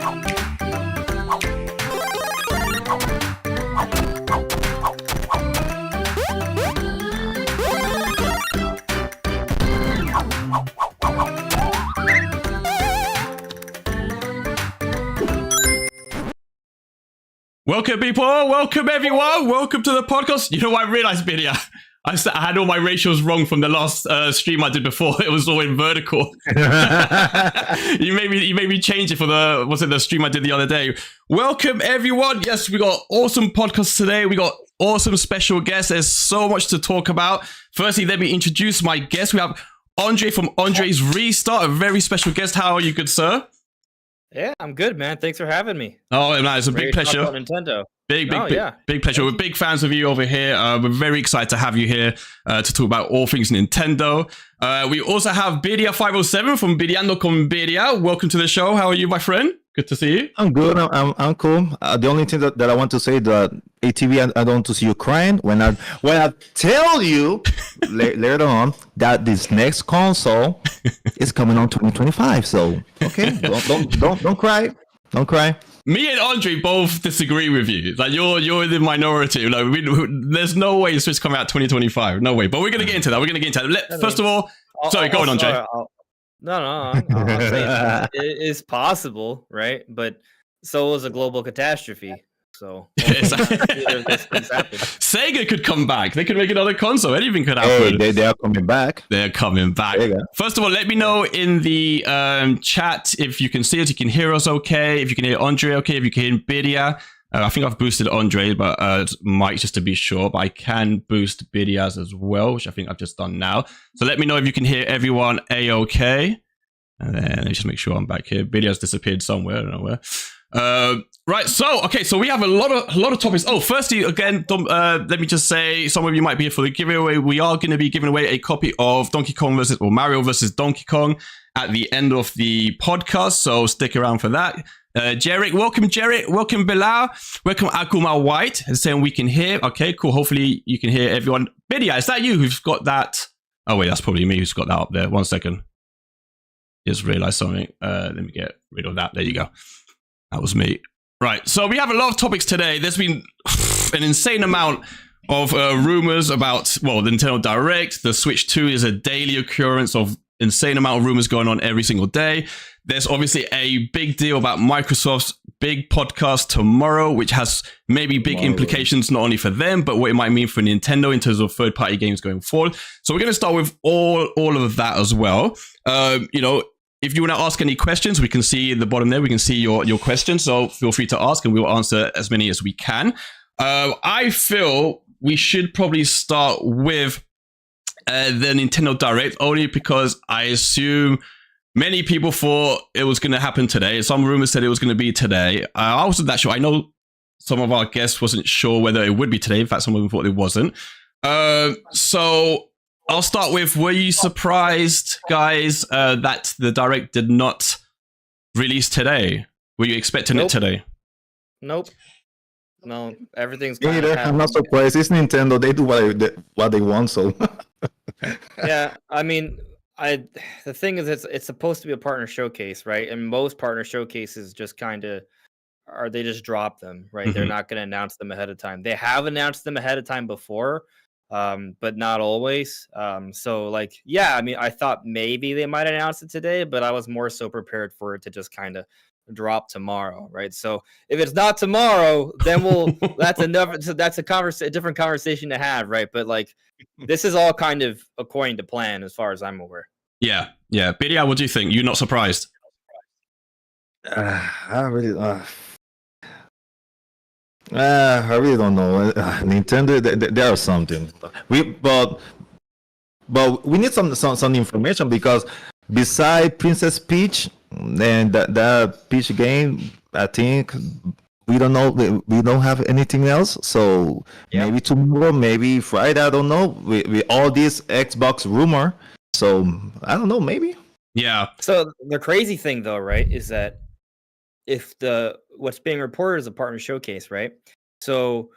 Welcome, people. Welcome, everyone. Welcome to the podcast. You know what I realized, Birria? I had all my ratios wrong from the last stream I did before. It was all in vertical. you made me change it for the stream I did the other day. Welcome, everyone. Yes, we got awesome podcasts today. We got awesome special guests. There's so much to talk about. Firstly, let me introduce my guest. We have Andre from AndresRestart, a very special guest. How are you, good sir? Yeah, I'm good, man. Thanks for having me. Oh, man, it's a big pleasure. Nintendo. Big pleasure. We're big fans of you over here. We're very excited to have you here to talk about all things Nintendo. We also have Birria507 from Birriando Con Birria. Welcome to the show. How are you, my friend? Good to see you. I'm good. I'm cool. The only thing that I want to say that ATV, I don't want to see you crying when I tell you later on that this next console is coming on 2025. So okay, don't cry. Don't cry. Me and Andre both disagree with you. Like you're in the minority. Like there's no way Switch coming out 2025. No way. But we're gonna get into that. First of all, sorry, go on, Andre. No, I'm saying it is possible, right? But so is a global catastrophe. So Sega could come back. They could make another console. Anything could happen. Hey, they are coming back. They're coming back. First of all, let me know in the chat if you can see us, you can hear us okay, if you can hear Andre okay, if you can hear Birria. I think I've boosted Andre, but Mike just to be sure. But I can boost Birria's as well, which I think I've just done now. So let me know if you can hear everyone a-okay. And then let me just make sure I'm back here. Birria's disappeared somewhere. I don't know where. Right, so we have a lot of topics. Oh, firstly, again, let me just say, some of you might be here for the giveaway. We are going to be giving away a copy of Mario versus Donkey Kong at the end of the podcast, so stick around for that. Jarek, welcome Bilal, welcome Akuma White, saying we can hear. Okay, cool. Hopefully you can hear everyone. Birria, is that you who's got that? Oh wait, that's probably me who's got that up there. 1 second. Just realized something. Let me get rid of that. There you go. That was me. Right, so we have a lot of topics today. There's been an insane amount of rumors about, well, the Nintendo Direct. The Switch 2 is a daily occurrence of insane amount of rumors going on every single day. There's obviously a big deal about Microsoft's big podcast tomorrow, which has maybe big implications not only for them, but what it might mean for Nintendo in terms of third-party games going forward. So we're going to start with all of that as well. If you want to ask any questions, we can see at the bottom there, we can see your questions. So feel free to ask and we'll answer as many as we can. I feel we should probably start with the Nintendo Direct, only because I assume many people thought it was going to happen today. Some rumors said it was going to be today. I wasn't that sure. I know some of our guests wasn't sure whether it would be today. In fact, some of them thought it wasn't. So I'll start with, were you surprised, guys, that the Direct did not release today? Were you expecting it today? Nope. No, everything's kind of I'm not surprised. It's Nintendo. They do what they want, so. Yeah, I mean, the thing is, it's supposed to be a partner showcase, right? And most partner showcases just kind of they just drop them, right? They're not going to announce them ahead of time. They have announced them ahead of time before, but not always. So like, yeah, I mean, I thought maybe they might announce it today, but I was more so prepared for it to just kind of drop tomorrow, right? So if it's not tomorrow, then that's enough. So that's a different conversation to have, right? But like, this is all kind of according to plan, as far as I'm aware. Yeah. Birria, what do you think? You're not surprised? I really don't know. Nintendo, there are something. But we need some information, because beside Princess Peach and that Peach game, I think we don't know. We don't have anything else. So maybe tomorrow, maybe Friday. I don't know. With all this Xbox rumor. So I don't know. Maybe. Yeah. So the crazy thing, though, right, is that if what's being reported is a partner showcase, right? So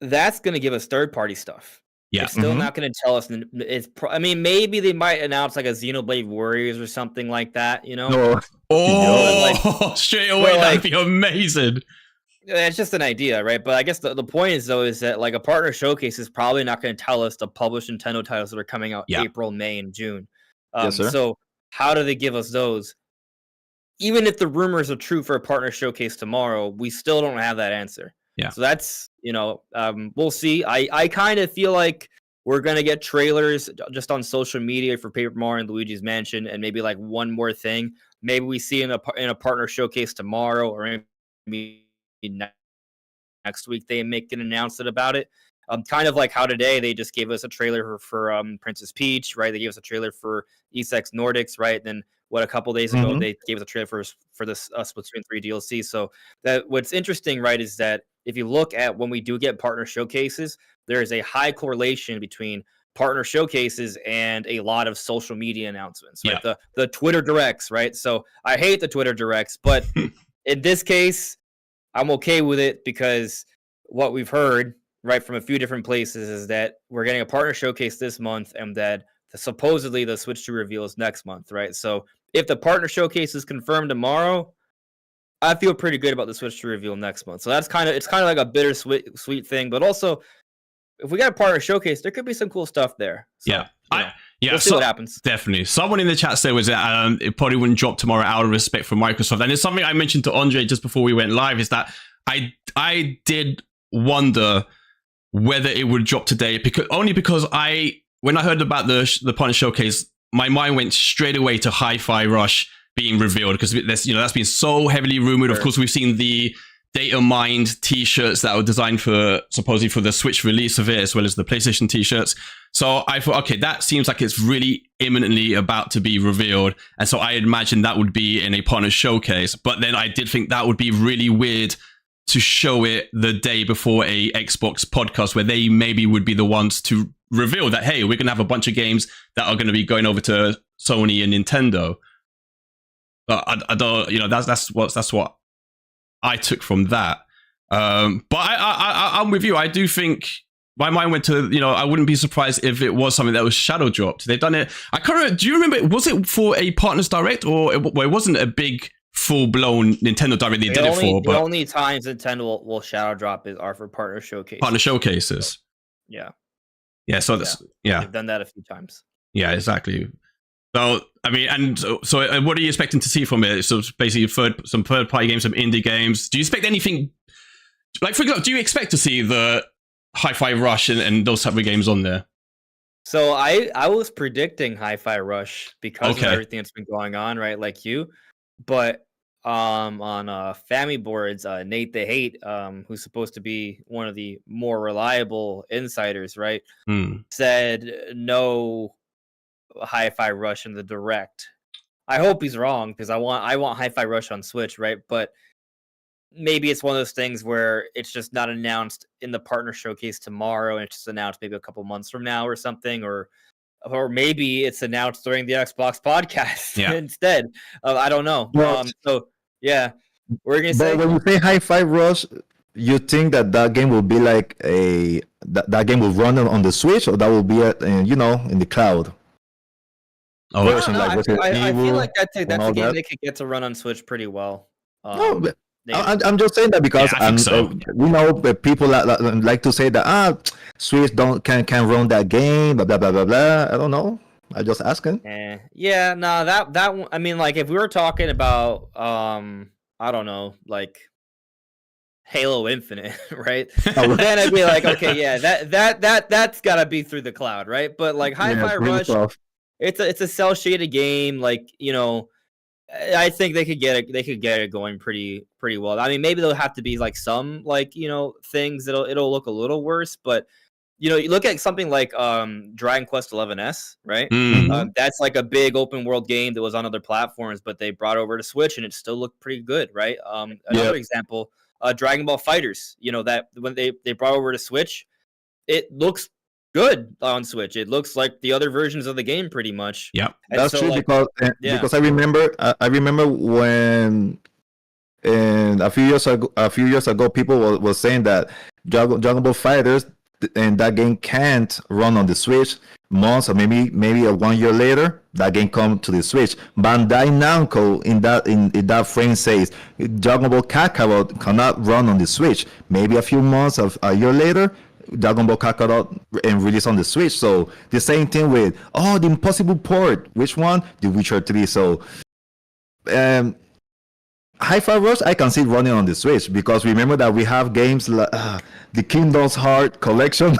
that's going to give us third-party stuff, Yeah. It's still not going to tell us. I mean, maybe they might announce like a Xenoblade Warriors or something like that, you know? No. Oh, straight away, that'd be amazing. It's just an idea, right? But I guess the point is, though, is that like a partner showcase is probably not going to tell us the published Nintendo titles that are coming out April, May, and June. Yes, sir. So how do they give us those? Even if the rumors are true for a partner showcase tomorrow, we still don't have that answer. Yeah. So that's, we'll see. I kind of feel like we're going to get trailers just on social media for Paper Mario and Luigi's Mansion, and maybe like one more thing. Maybe we see in a partner showcase tomorrow, or maybe next week they make an announcement about it. Kind of like how today they just gave us a trailer for Princess Peach, right? They gave us a trailer for ESX Nordics, right? Then a couple days ago they gave us a trailer for this Splatoon 3 DLC. So that what's interesting, right, is that if you look at when we do get partner showcases, there is a high correlation between partner showcases and a lot of social media announcements, right? The Twitter directs, right? So I hate the Twitter directs, but in this case, I'm okay with it because what we've heard, right, from a few different places is that we're getting a partner showcase this month, and that supposedly the Switch 2 reveal is next month, right? So if the partner showcase is confirmed tomorrow, I feel pretty good about the Switch 2 reveal next month. So it's kind of like a bittersweet thing, but also if we got a partner showcase, there could be some cool stuff there. So, we'll see what happens. Definitely. Someone in the chat said was that it probably wouldn't drop tomorrow out of respect for Microsoft. And it's something I mentioned to Andre just before we went live, is that I did wonder whether it would drop today, because when I heard about the partner showcase, my mind went straight away to Hi-Fi Rush being revealed, because that's been so heavily rumored. Of course, we've seen the data mined t-shirts that were designed supposedly for the Switch release of it, as well as the PlayStation t-shirts. So I thought, okay, that seems like it's really imminently about to be revealed. And so I imagine that would be in a partner showcase. But then I did think that would be really weird to show it the day before a Xbox podcast, where they maybe would be the ones to reveal that, hey, we're going to have a bunch of games that are going to be going over to Sony and Nintendo. But I don't, that's what I took from that. But I'm with you. I do think my mind went to, I wouldn't be surprised if it was something that was shadow dropped. They've done it. I can't remember. Do you remember? Was it for a Partners Direct, or it wasn't a big full-blown Nintendo Direct they did it for? The only times Nintendo will shadow drop are for partner showcases. Partner showcases. Yeah. Yeah. So they've done that a few times. Yeah, exactly. So, I mean, and so what are you expecting to see from it? So basically some third-party games, some indie games. Do you expect anything, like, for example, do you expect to see the Hi-Fi Rush and those type of games on there? So I was predicting Hi-Fi Rush because of everything that's been going on, right, like you. But on Family Boards, Nate the Hate, who's supposed to be one of the more reliable insiders, right, said no Hi-Fi Rush in the Direct. I hope he's wrong, because I want Hi-Fi Rush on Switch, right? But maybe it's one of those things where it's just not announced in the partner showcase tomorrow, and it's just announced maybe a couple months from now or something, or maybe it's announced during the Xbox podcast instead. I don't know. So yeah, what are you gonna say? But when you say Hi-Fi Rush, you think that game will be like that game will run on the Switch, or that will be in the cloud? I feel like that's a game they could get to run on Switch pretty well. I'm just saying that because we know that people like to say that Switch can run that game, blah blah blah blah blah. I don't know. I'm just asking. That one, I mean, like, if we were talking about I don't know, like Halo Infinite, right? Then I'd be like, okay, yeah, that's gotta be through the cloud, right? But like Hi-Fi Rush, it's a cell shaded game, like, I think they could get it going pretty well. I mean, maybe there'll have to be like some things it'll look a little worse, but you look at something like Dragon Quest XI-S, right? Mm-hmm. That's like a big open world game that was on other platforms, but they brought over to Switch and it still looked pretty good, right? Another example, Dragon Ball Fighters, that when they brought over to Switch, it looks good on Switch. It looks like the other versions of the game pretty much. Yeah, that's true, because I remember when a few years ago people were saying that Dragon Ball Fighters and that game can't run on the Switch, months or maybe a 1 year later, that game come to the Switch. Bandai Namco in that frame says Dragon Ball Kakarot cannot run on the Switch. Maybe a few months of a year later, Dragon Ball Kakarot and release on the Switch. So the same thing with the impossible port. Which one? The Witcher 3. So Hi-Fi Rush, I can see it running on the Switch because remember that we have games like the Kingdom's Heart collection.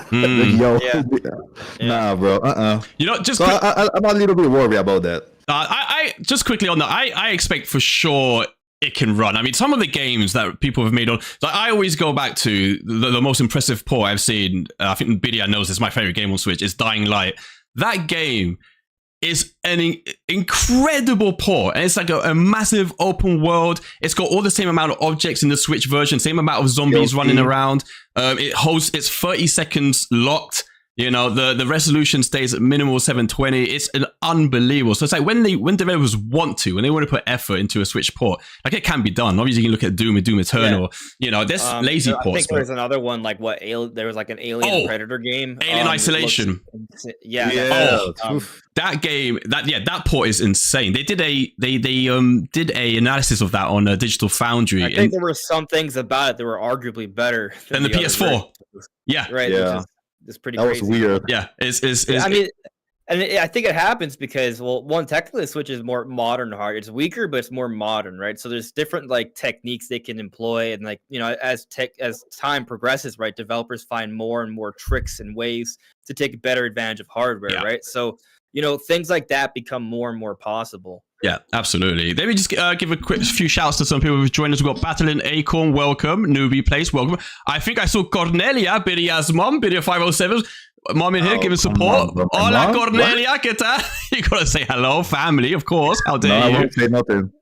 Nah, bro. You know, just so I'm a little bit worried about that. I just quickly on that. I expect for sure it can run. I mean, some of the games that people have made on, like I always go back to the most impressive port I've seen. I think Birria knows this. My favorite game on Switch is Dying Light. That game is an incredible port, and it's like a massive open world. It's got all the same amount of objects in the Switch version, same amount of zombies running around. It holds, it's 30 seconds locked. You know, the resolution stays at minimal 720. It's an unbelievable. So it's like when developers want to put effort into a Switch port, like it can be done. Obviously, you can look at Doom and Doom Eternal. Yeah. You know, there's lazy ports. I think there's another one like there was like an Alien Predator game. Alien Isolation. That game, that port is insane. They did a analysis of that on Digital Foundry. I think there were some things about it that were arguably better than the PS4. Yeah, right. Yeah. It's pretty crazy. Was weird. Yeah, I mean, and I think it happens because, well, one, technically the Switch is more modern hard. It's weaker, but it's more modern, right? So there's different like techniques they can employ, and like, you know, as time progresses, right, developers find more and more tricks and ways to take better advantage of hardware, right? So, you know, things like that become more and more possible. Yeah, absolutely. Let me just give a quick few shouts to some people who've joined us. We've got Battling Acorn, welcome. Newbie Place, welcome. I think I saw Cornelia, Birria's mom, Birria 507. Mom in here, giving support. Hola, Cornelia, ¿qué tal? You gotta say hello, family, of course. How dare you? I won't say nothing.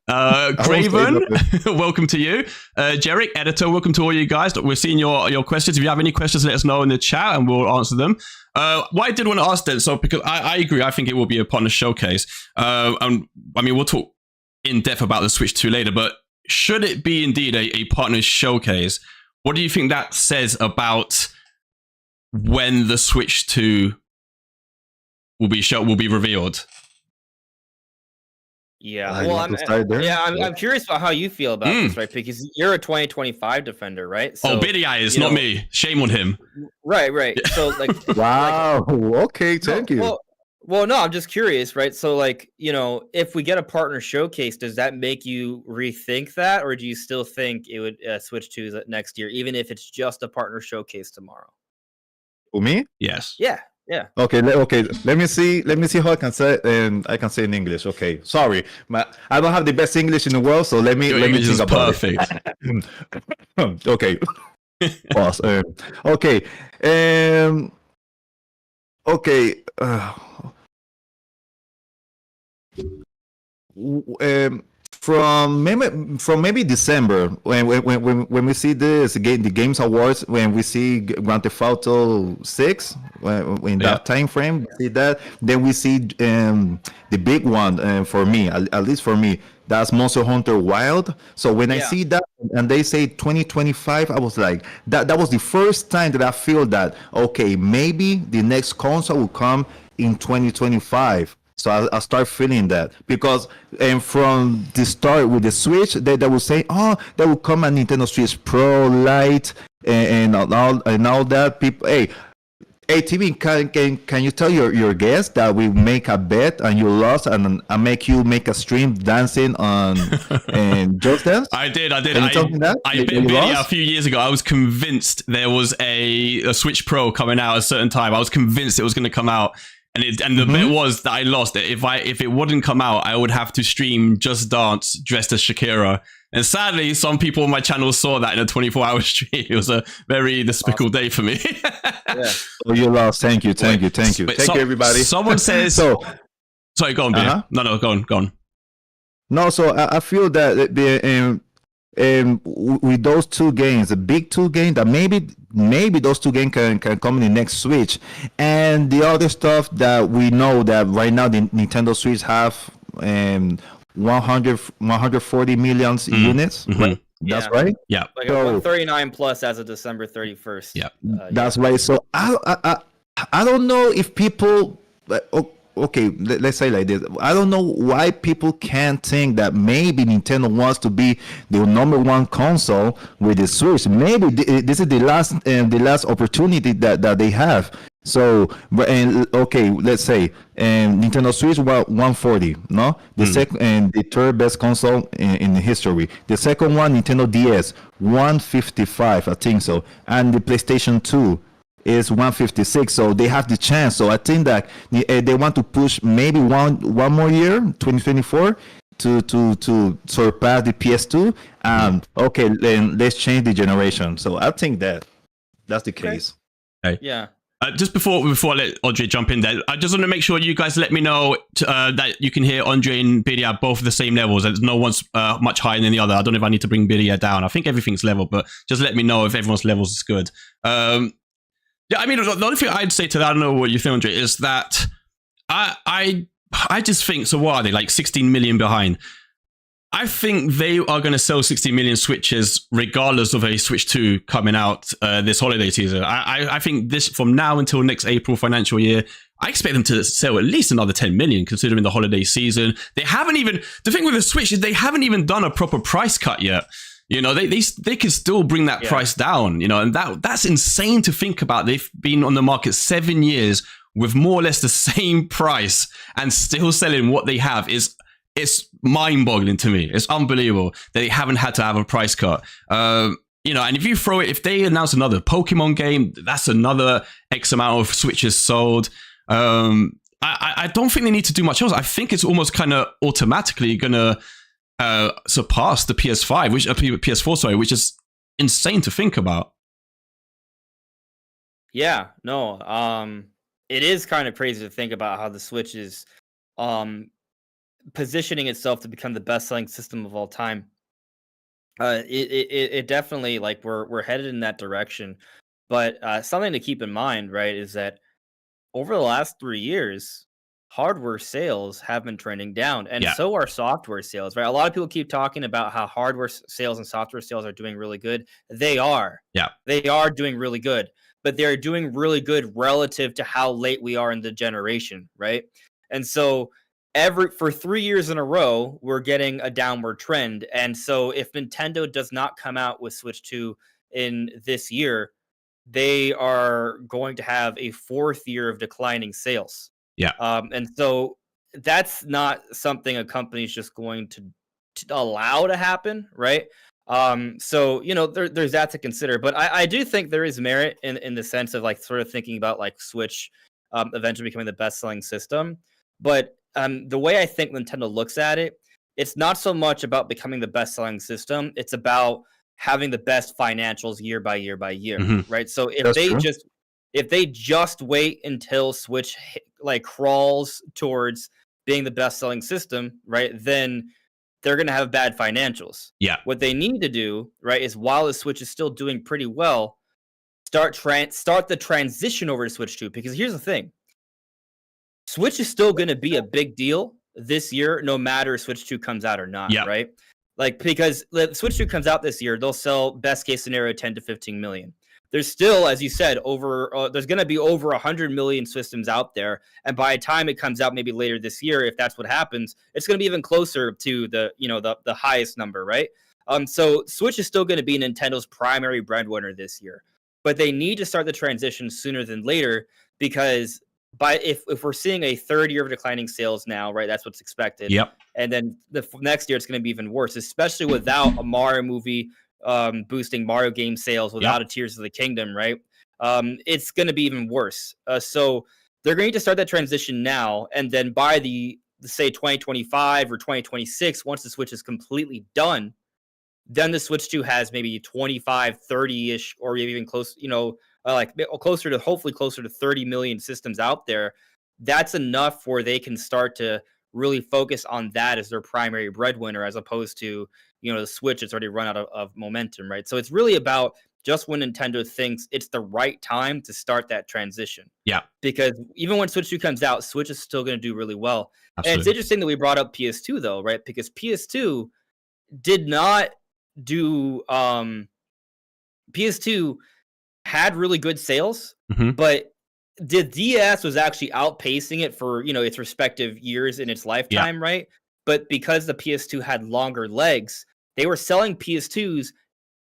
Craven, welcome to you. Jerick, editor, welcome to all you guys. We're seeing your questions. If you have any questions, let us know in the chat and we'll answer them. What I did want to ask then, so because I agree, I think it will be a partner showcase. And I mean, we'll talk in depth about the Switch 2 later, but should it be indeed a partner showcase, what do you think that says about when the Switch 2 will be revealed? Yeah, well, I'm curious about how you feel about this, right? Because you're a 2025 defender, right? So, Birria is not me. Shame on him. Right. So, like, wow. Okay, thank you. Well, no, I'm just curious, right? So, like, you know, if we get a partner showcase, does that make you rethink that, or do you still think it would switch to next year, even if it's just a partner showcase tomorrow? For me? Yes. Yeah. Okay. Let me see how I can say, and I can say in English. Okay. Sorry, I don't have the best English in the world, so let me think about perfect. It. Okay. Pause. Okay. Okay. From maybe December when we see the Games Awards, when we see Grand Theft Auto 6 in that time frame, we see that, then we see the big one for me, at least for me, that's Monster Hunter Wild. So when I see that and they say 2025, I was like, that was the first time that I feel that, okay, maybe the next console will come in 2025. So I start feeling that, because from the start with the Switch, they will say, there will come a Nintendo Switch Pro Lite and all that. People, hey, TV, can you tell your guests that we make a bet and you lost, and I make you make a stream dancing on and Just Dance? I did. Can you tell me that? I bet Birria a few years ago. I was convinced there was a Switch Pro coming out at a certain time. I was convinced it was going to come out. And the bet was that I lost it. If it wouldn't come out, I would have to stream Just Dance dressed as Shakira. And sadly, some people on my channel saw that in a 24-hour stream. It was a very despicable day for me. Oh, you lost. Thank you, everybody. Someone says. Sorry, go on, Birria. No, go on. No, so I feel that with those two games, the big two games, that maybe those two games can come in the next Switch, and the other stuff that we know that right now the Nintendo Switch have 140 million units, right? That's right. Yeah. Like So- 139 plus as of December 31st. Yeah. That's right. So I don't know if people okay, let's say like this. I don't know why people can't think that maybe Nintendo wants to be the number one console with the Switch. Maybe this is the last opportunity that they have. So, and okay, let's say Nintendo Switch 140, no, the second and the third best console in the history. The second one, Nintendo DS, 155, I think so, and the PlayStation 2 is 156. So they have the chance. So I think that they want to push maybe one more year, 2024. To surpass the PS2, okay, then let's change the generation. So I think that's the case. Okay. Yeah. Just before I let Andre jump in there, I just want to make sure you guys let me know that you can hear Andre and Birria both at the same levels. There's no one's much higher than the other. I don't know if I need to bring Birria down. I think everything's level, but just let me know if everyone's levels is good. Yeah, I mean, the only thing I'd say to that, I don't know what you think, Andre, is that I just think, so what are they, like 16 million behind? I think they are going to sell 60 million Switches regardless of a Switch 2 coming out this holiday season. I think this, from now until next April financial year, I expect them to sell at least another 10 million considering the holiday season. They haven't even, the thing with the Switch is they haven't even done a proper price cut yet. You know, they can still bring that price down, you know, and that's insane to think about. They've been on the market 7 years with more or less the same price and still selling what they have. It's mind-boggling to me. It's unbelievable that they haven't had to have a price cut. You know, and if they announce another Pokemon game, that's another X amount of Switches sold. I don't think they need to do much else. I think it's almost kind of automatically gonna surpass the PS5, PS4, sorry, which is insane to think about. Yeah, no, it is kind of crazy to think about how the Switch is positioning itself to become the best-selling system of all time. It definitely, like, we're headed in that direction. But something to keep in mind, right, is that over the last 3 years, hardware sales have been trending down, and so are software sales, right? A lot of people keep talking about how hardware sales and software sales are doing really good. They are. Yeah. They are doing really good, but they're doing really good relative to how late we are in the generation, right? And so for 3 years in a row, we're getting a downward trend. And so if Nintendo does not come out with Switch 2 in this year, they are going to have a 4th year of declining sales. Yeah. And so that's not something a company's just going to allow to happen, right? So, you know, there's that to consider. But I do think there is merit in the sense of, like, sort of thinking about, like, Switch eventually becoming the best-selling system. But the way I think Nintendo looks at it, it's not so much about becoming the best-selling system. It's about having the best financials year by year by year, right? So if they just wait until Switch like crawls towards being the best-selling system, right, then they're going to have bad financials. Yeah. What they need to do, right, is while the Switch is still doing pretty well, start the transition over to Switch 2. Because here's the thing. Switch is still going to be a big deal this year, no matter if Switch 2 comes out or not, right? Like, because the Switch 2 comes out this year, they'll sell, best case scenario, 10 to 15 million. There's still, as you said, there's going to be over 100 million systems out there. And by the time it comes out maybe later this year, if that's what happens, it's going to be even closer to the highest number, right? So Switch is still going to be Nintendo's primary breadwinner this year. But they need to start the transition sooner than later, because if we're seeing a 3rd year of declining sales now, right, that's what's expected. Yep. And then the next year it's going to be even worse, especially without a Mario movie boosting Mario game sales, without a Tears of the Kingdom, right? It's going to be even worse. So they're going to start that transition now, and then by say 2025 or 2026, once the Switch is completely done, then the Switch 2 has maybe 25, 30-ish, or even close, hopefully closer to 30 million systems out there. That's enough where they can start to really focus on that as their primary breadwinner, as opposed to, the Switch that's already run out of momentum, right? So it's really about just when Nintendo thinks it's the right time to start that transition. Yeah. Because even when Switch 2 comes out, Switch is still going to do really well. Absolutely. And it's interesting that we brought up PS2, though, right? Because PS2 did not do PS2 had really good sales, Mhm. but the DS was actually outpacing it for, its respective years in its lifetime, right? But because the PS2 had longer legs, they were selling PS2s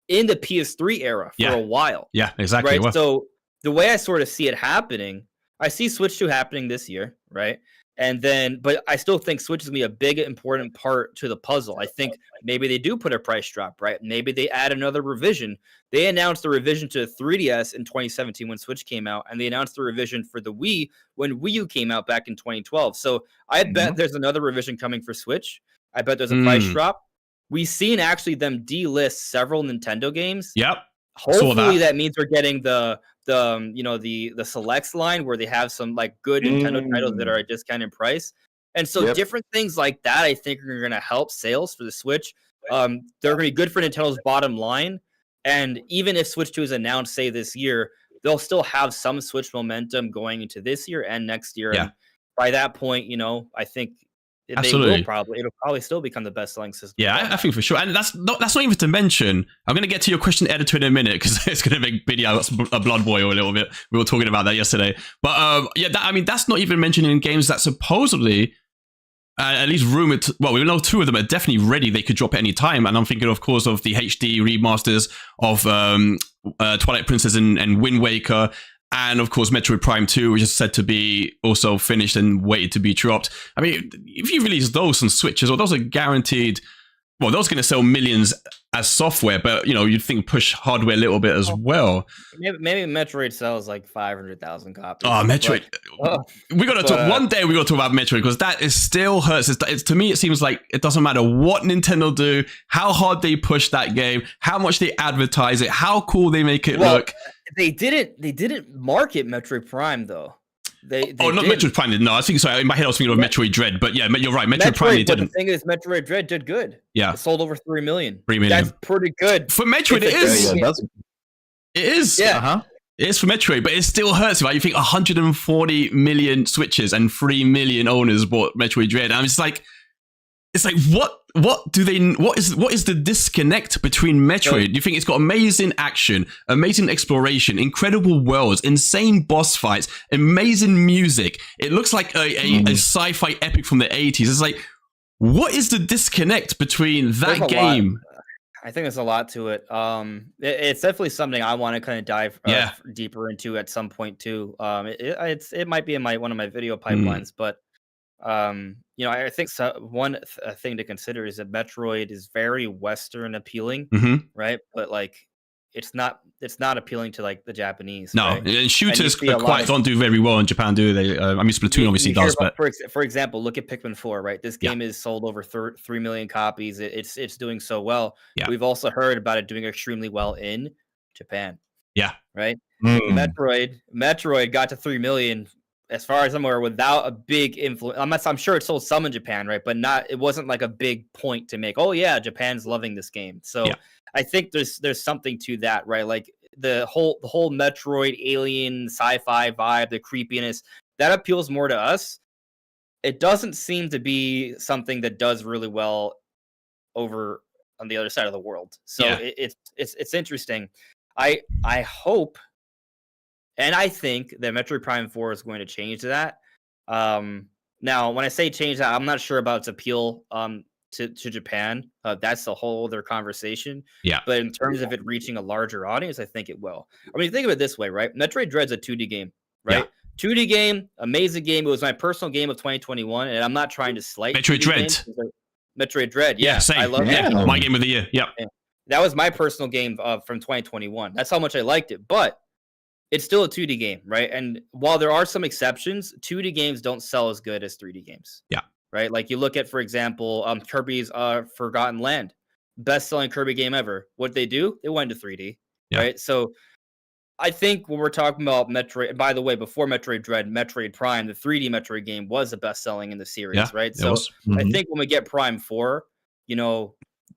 in the PS3 era for a while. Yeah, exactly. Right. Well, So the way I sort of see it happening, I see Switch 2 happening this year, right? And then, but I still think Switch is gonna be a big important part to the puzzle. I think maybe they do put a price drop, right? Maybe they add another revision. They announced the revision to 3DS in 2017 when Switch came out, and they announced the revision for the Wii when Wii U came out back in 2012. So I bet there's another revision coming for Switch. I bet there's a price drop. We've seen actually them delist several Nintendo games. Yep. Hopefully that means we're getting the selects line where they have some like good Nintendo titles that are at discounted price. And so different things like that I think are going to help sales for the Switch. They're going to be good for Nintendo's bottom line. And even if Switch 2 is announced, say this year, they'll still have some Switch momentum going into this year and next year. Yeah. And by that point, I think Absolutely. it'll probably still become the best selling system. Yeah, I think for sure. And that's not even to mention, I'm going to get to your question editor in a minute because it's going to make video a blood boil a little bit. We were talking about that yesterday. But that's not even mentioning games that supposedly, at least rumored, we know 2 of them are definitely ready. They could drop at any time. And I'm thinking, of course, of the HD remasters of Twilight Princess and Wind Waker. And of course, Metroid Prime 2, which is said to be also finished and waited to be dropped. I mean, if you release those on Switches, those are guaranteed. Well, those are going to sell millions as software, but you'd think push hardware a little bit as well. Maybe Metroid sells like 500,000 copies. Oh, Metroid! We got to talk one day. We got to talk about Metroid because that is still hurts. It's to me, it seems like it doesn't matter what Nintendo do, how hard they push that game, how much they advertise it, how cool they make it look. They didn't market Metroid Prime though. They not Metroid Prime. No, I think so. In my head, I was thinking of Metroid Dread, but yeah, you're right. Metroid Prime, they didn't. The thing is, Metroid Dread did good. Yeah, it sold over 3 million. 3 million. That's pretty good for Metroid. It is. It is. Yeah. It is for Metroid, but it still hurts, right? You think 140 million Switches and 3 million owners bought Metroid Dread. And it's like what is the disconnect between Metroid? Do you think it's got amazing action, amazing exploration, incredible worlds, insane boss fights, amazing music? It looks like a sci-fi epic from the 80s. It's like, what is the disconnect between that game? I think there's a lot to it. It's definitely something I want to kind of dive deeper into at some point too. It might be in one of my video pipelines, but I think one thing to consider is that Metroid is very Western appealing, right? But like, it's not appealing to like the Japanese. No, right? And shooters don't do very well in Japan, do they? I mean, Splatoon obviously does, but for example, look at Pikmin 4, right? This game is sold over 3 million copies. It's doing so well. Yeah. We've also heard about it doing extremely well in Japan. Yeah, right. Metroid got to 3 million. As far as I'm aware, without a big influence, I'm sure it sold some in Japan, right? But it wasn't like a big point to make. Oh yeah, Japan's loving this game. So I think there's something to that, right? Like the whole Metroid alien sci-fi vibe, the creepiness, that appeals more to us. It doesn't seem to be something that does really well over on the other side of the world. So it's interesting. I hope. And I think that Metroid Prime 4 is going to change that. Now, when I say change that, I'm not sure about its appeal to Japan. That's a whole other conversation. Yeah. But in terms of it reaching a larger audience, I think it will. I mean, think of it this way, right? Metroid Dread's a 2D game, right? Yeah. 2D game, amazing game. It was my personal game of 2021, and I'm not trying to slight Metroid Dread. Metroid Dread, yeah. Same. I love it. My game of the year. Yep. Yeah. That was my personal game from 2021. That's how much I liked it. But it's still a 2D game, right? And while there are some exceptions, 2D games don't sell as good as 3D games. Yeah. Right? Like you look at, for example, Kirby's Forgotten Land, best-selling Kirby game ever. What they do? They went to 3D, right? So I think when we're talking about Metroid, and by the way, before Metroid Dread, Metroid Prime, the 3D Metroid game was the best-selling in the series, right? So I think when we get Prime 4,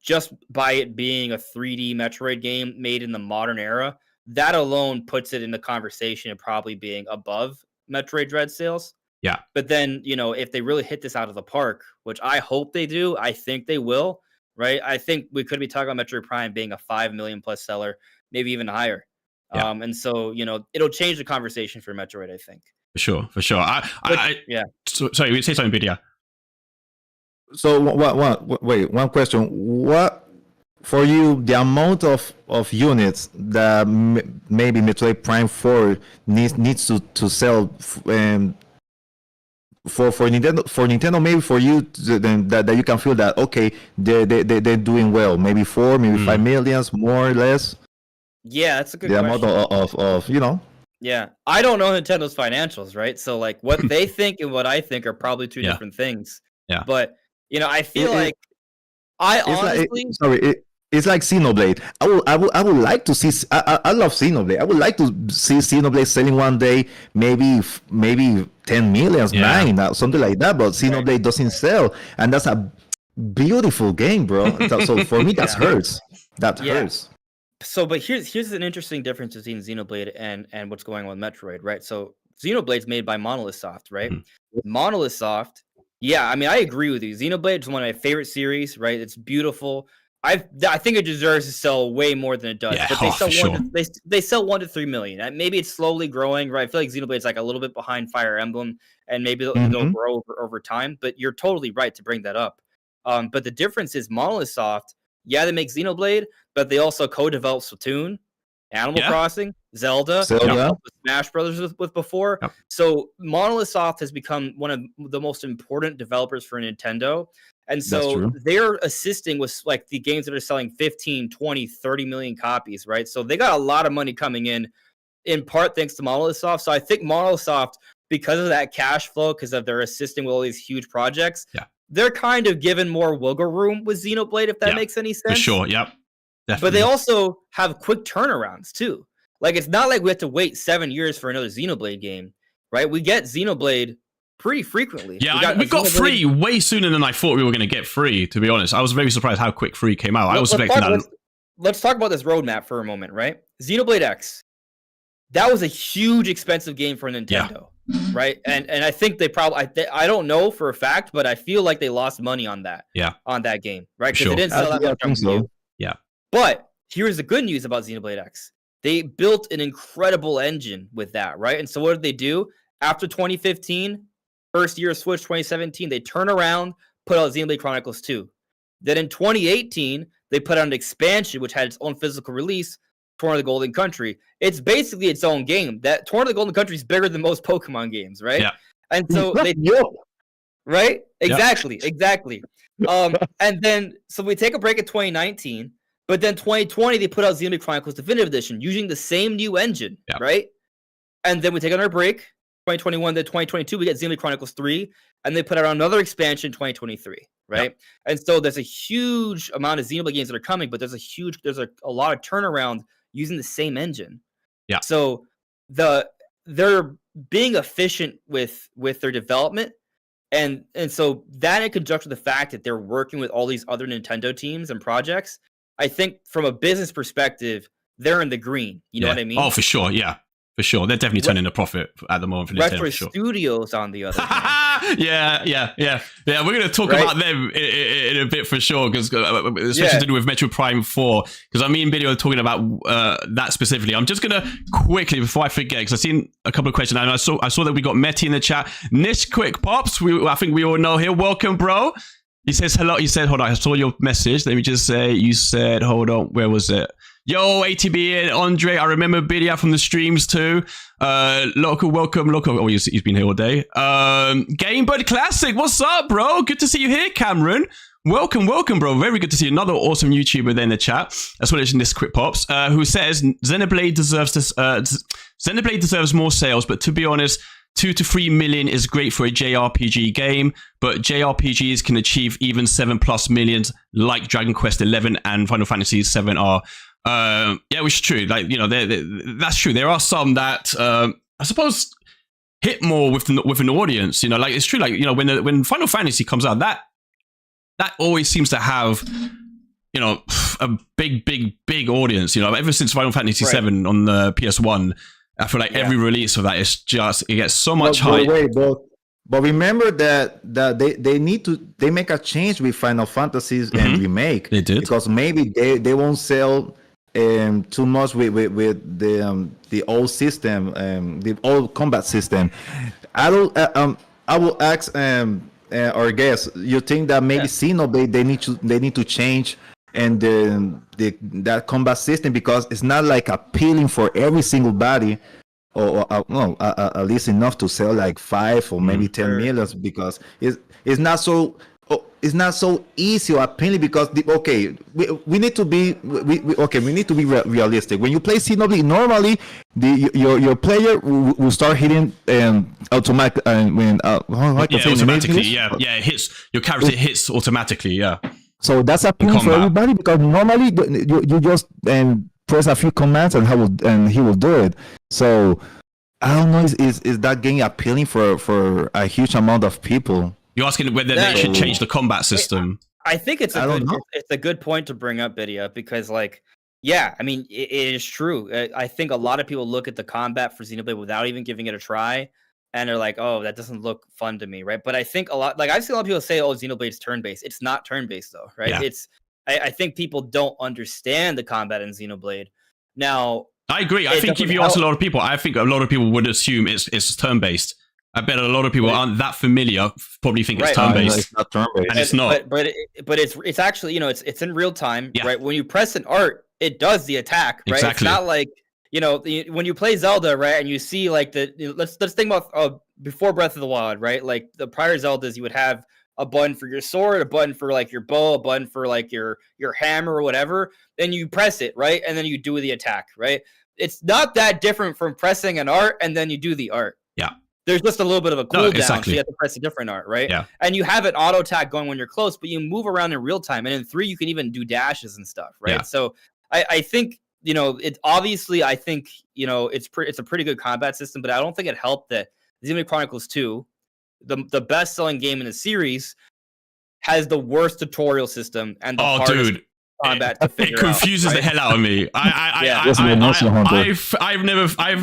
just by it being a 3D Metroid game made in the modern era, that alone puts it in the conversation of probably being above Metroid Dread sales. Yeah. But then, if they really hit this out of the park, which I hope they do, I think they will, right? I think we could be talking about Metroid Prime being a 5 million plus seller, maybe even higher. Yeah. And so, it'll change the conversation for Metroid, I think. For sure. Yeah. Sorry, we say something, Birria. So one question. What for you the amount of units that maybe Metroid Prime 4 needs to sell for Nintendo, maybe for you that you can feel that okay, they're doing well, maybe 4, maybe 5 millions, more or less. Yeah, that's a good the question. amount of Yeah, I don't know Nintendo's financials, right? So like what they think and what I think are probably two different things. Yeah. But I feel like I honestly it's like Xenoblade. I would like to see. I love Xenoblade. I would like to see Xenoblade selling one day, maybe 10 millions, 9, something like that. But Xenoblade doesn't sell, and that's a beautiful game, bro. So for me, that hurts. That hurts. So, but here's an interesting difference between Xenoblade and what's going on with Metroid, right? So Xenoblade's made by Monolith Soft, right? Monolith Soft. Yeah, I mean, I agree with you. Xenoblade is one of my favorite series, right? It's beautiful. I think it deserves to sell way more than it does. Yeah, but they sell 1 to 3 million. And maybe it's slowly growing, right? I feel like Xenoblade's like a little bit behind Fire Emblem, and maybe they'll grow over time. But you're totally right to bring that up. But the difference is Monolith Soft, they make Xenoblade, but they also co-develop Splatoon, Animal Crossing, Zelda. Smash Brothers with before. Yep. So Monolith Soft has become one of the most important developers for Nintendo. And so they're assisting with like the games that are selling 15, 20, 30 million copies, right? So they got a lot of money coming in part thanks to Monolith Soft. So I think Monolith Soft, because of that cash flow, because of their assisting with all these huge projects, they're kind of given more wiggle room with Xenoblade, if that makes any sense. For sure, yep. Definitely. But they also have quick turnarounds too. Like it's not like we have to wait 7 years for another Xenoblade game, right? We get Xenoblade pretty frequently. Yeah, we got 3 way sooner than I thought we were going to get 3, to be honest. I was very surprised how quick 3 came out. I was expecting that. Let's talk about this roadmap for a moment, right? Xenoblade X. That was a huge, expensive game for Nintendo, right? And I think they probably, I don't know for a fact, but I feel like they lost money on that. On that game, right? Because it didn't sell that much on Wii U. Yeah. But here's the good news about Xenoblade X. They built an incredible engine with that, right? And so what did they do? After 2015, first year of Switch 2017, they turn around, put out Xenoblade Chronicles 2. Then in 2018, they put out an expansion which had its own physical release, Torn of the Golden Country. It's basically its own game. That Torn of the Golden Country is bigger than most Pokemon games, right? Yeah. And so they right? Exactly. And then so we take a break in 2019, but then 2020 they put out Xenoblade Chronicles Definitive Edition using the same new engine, right? And then we take another break, 2021 to 2022 we get Xenoblade Chronicles 3, and they put out another expansion in 2023, right? And so there's a huge amount of Xenoblade games that are coming, but there's a lot of turnaround using the same engine. Yeah. So they're being efficient with their development, and so that in conjunction with the fact that they're working with all these other Nintendo teams and projects, I think from a business perspective, they're in the green. You know what I mean? Oh, for sure. Yeah, for sure. They're definitely turning a profit at the moment for Nintendo. Retro Studios, on the other hand. Yeah. We're going to talk about them in a bit for sure, because especially to do with Metroid Prime 4. Because me and Birria are talking about that specifically. I'm just going to quickly, before I forget, because I've seen a couple of questions, and I saw that we got Meti in the chat. Nish Quick Pops, I think we all know here. Welcome, bro. He says hello. He said, hold on, I saw your message. Let me just say, you said, hold on, where was it? Yo, ATB and Andre, I remember Birria from the streams too. Local, welcome, Local. Oh, he's been here all day. Gamebird Classic, what's up, bro? Good to see you here, Cameron. Welcome, bro. Very good to see another awesome YouTuber there in the chat, as well as this Quick Pops, who says Xenoblade deserves more sales, but to be honest, 2 to 3 million is great for a JRPG game, but JRPGs can achieve even 7+ millions, like Dragon Quest XI and Final Fantasy VII are. Which is true. Like, that's true. There are some that I suppose hit more with an audience. Like it's true. Like when Final Fantasy comes out, that always seems to have a big audience. Ever since Final Fantasy VII on the PS1. I feel like every release of that is it gets so much hype. Wait, bro. But remember that they need to make a change with Final Fantasies and remake. They did, because maybe they won't sell too much with the old system, the old combat system. I will ask our guest. You think that maybe Xenoblade they need to change and that combat system, because it's not like appealing for every single body, or no, at least enough to sell like 5 or maybe 10 million, because it's not so. It's not so easy or appealing, because we need to be we need to be realistic. When you play Xenoblade, normally your player will start hitting automatic automatically. It hits your character, hits automatically. So that's appealing for everybody, because normally you just press a few commands and he will do it. So I don't know, is that game appealing for a huge amount of people? You're asking whether they should change the combat system. I think it's a good point to bring up, Birria, because I mean, it is true. I think a lot of people look at the combat for Xenoblade without even giving it a try, and they're like, "Oh, that doesn't look fun to me," right? But I think I've seen a lot of people say, "Oh, Xenoblade's turn-based." It's not turn-based though, right? Yeah. I think people don't understand the combat in Xenoblade. Now, I agree. I think if you ask a lot of people, I think a lot of people would assume it's turn-based. I bet a lot of people aren't that familiar, probably think it's turn-based. It's not turn-based. And it's not. But it's actually, it's in real time, right? When you press an art, it does the attack, right? Exactly. It's not like, when you play Zelda, right, and you see like let's think about before Breath of the Wild, right? Like the prior Zeldas, you would have a button for your sword, a button for like your bow, a button for like your hammer or whatever. Then you press it, right? And then you do the attack, right? It's not that different from pressing an art and then you do the art. Yeah. There's just a little bit of a cooldown, exactly. so you have to press a different art, right? Yeah. And you have an auto attack going when you're close, but you move around in real time. And in 3, you can even do dashes and stuff, right? Yeah. So I think, it's obviously, I think, it's a pretty good combat system, but I don't think it helped that Xenoblade Chronicles 2, the best-selling game in the series, has the worst tutorial system and the hardest combat to figure out. It confuses the hell out of me. I've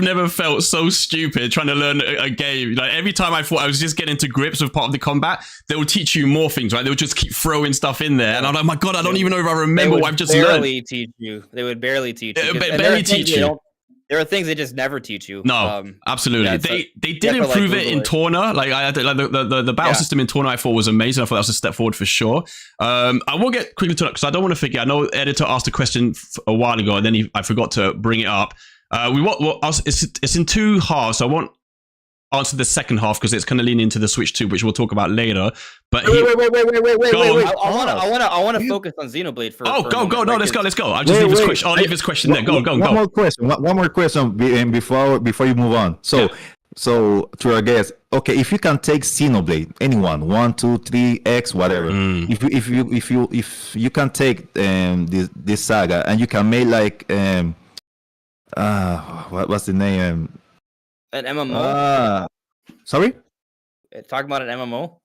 never felt so stupid trying to learn a game. Like every time I thought I was just getting to grips with part of the combat, they will teach you more things, right? They would just keep throwing stuff in there, and I'm like, my God, I don't even know if I remember what I've just learned. They would barely teach you. Barely teach you. There are things they just never teach you. No, absolutely. They did improve it in Torna. Like the battle system in Torna, I thought was amazing. I thought that was a step forward for sure. I will get quickly to it because I don't want to forget. I know editor asked a question a while ago, and then I forgot to bring it up. It's in 2 halves. So I won't answer the second half because it's kind of leaning into the Switch 2, which we'll talk about later. But wait. I want to focus on Xenoblade for. Go. No, let's go. I'll just leave this question. I'll leave this question there. Go. One more question before you move on. So to our guests, okay, if you can take Xenoblade, anyone, 1, 2, 3, X, whatever. If you can take this saga and you can make like what's the name? An MMO? Sorry? Talking about an MMO?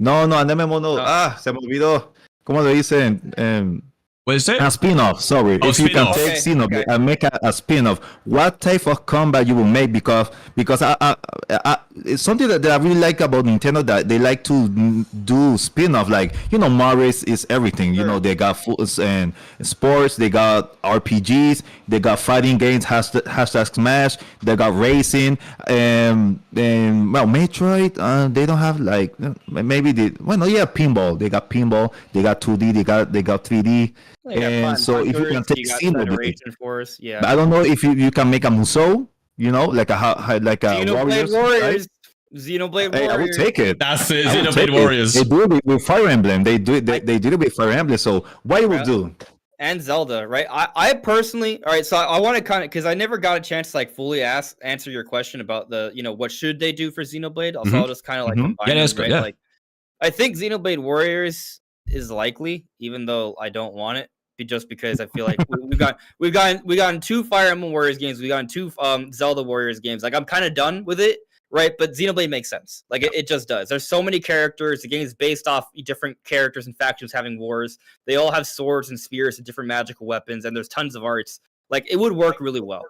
No, an MMO no. Se me olvidó. ¿Cómo le dicen? What is it? A spin-off, sorry. If you can take Xenoblade and make a spin-off, what type of combat you will make? Because it's something that I really like about Nintendo, that they like to do spin-off. Like, Mario is everything. Sure. They got and sports, they got RPGs, they got fighting games, hashtag Smash, they got racing, and Metroid, they don't have like, maybe pinball. They got pinball, they got 2D, they got 3D. And so if you can take Xenoblade, I don't know if you can make a Musou, like a Xenoblade Warriors. Xenoblade Warriors. Hey, I will take it. That's it. Xenoblade Warriors. They do it with Fire Emblem. They did it with Fire Emblem. So what you will do? And Zelda, right? I personally, all right. So I want to kind of, because I never got a chance to like fully answer your question about the, what should they do for Xenoblade? Also, I'll just kind of like combine them, right? Yeah. Like, I think Xenoblade Warriors is likely, even though I don't want it. Just because I feel like we've gotten 2 Fire Emblem Warriors games, we've gotten 2 Zelda Warriors games. Like I'm kind of done with it, right? But Xenoblade makes sense. Like it just does. There's so many characters. The game is based off different characters and factions having wars. They all have swords and spears and different magical weapons, and there's tons of arts. Like it would work really well.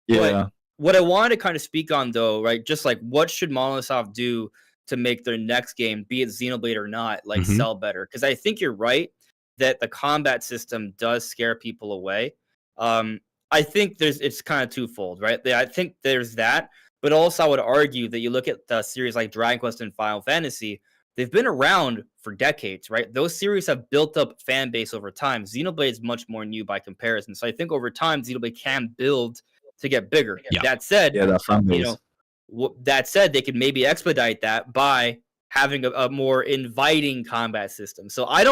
Yeah. But what I wanted to kind of speak on though, right? Just like what should Monolith Soft do to make their next game, be it Xenoblade or not, like sell better. Because I think you're right that the combat system does scare people away. I think it's kind of twofold, right? I think there's that, but also I would argue that you look at the series like Dragon Quest and Final Fantasy, they've been around for decades, right? Those series have built up fan base over time. Xenoblade is much more new by comparison. So I think over time, Xenoblade can build to get bigger. Yeah. That said, the fan base. you know, that said, they could maybe expedite that by having a more inviting combat system. So I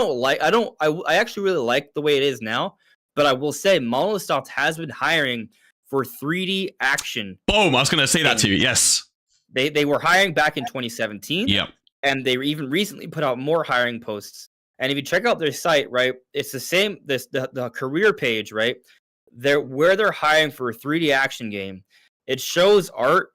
actually really like the way it is now, but I will say Monolith Soft has been hiring for 3D action. Boom! I was going to say that to you. Yes. They were hiring back in 2017. Yep. And they even recently put out more hiring posts. And if you check out their site, right, it's the same, the career page, right? Where they're hiring for a 3D action game, it shows art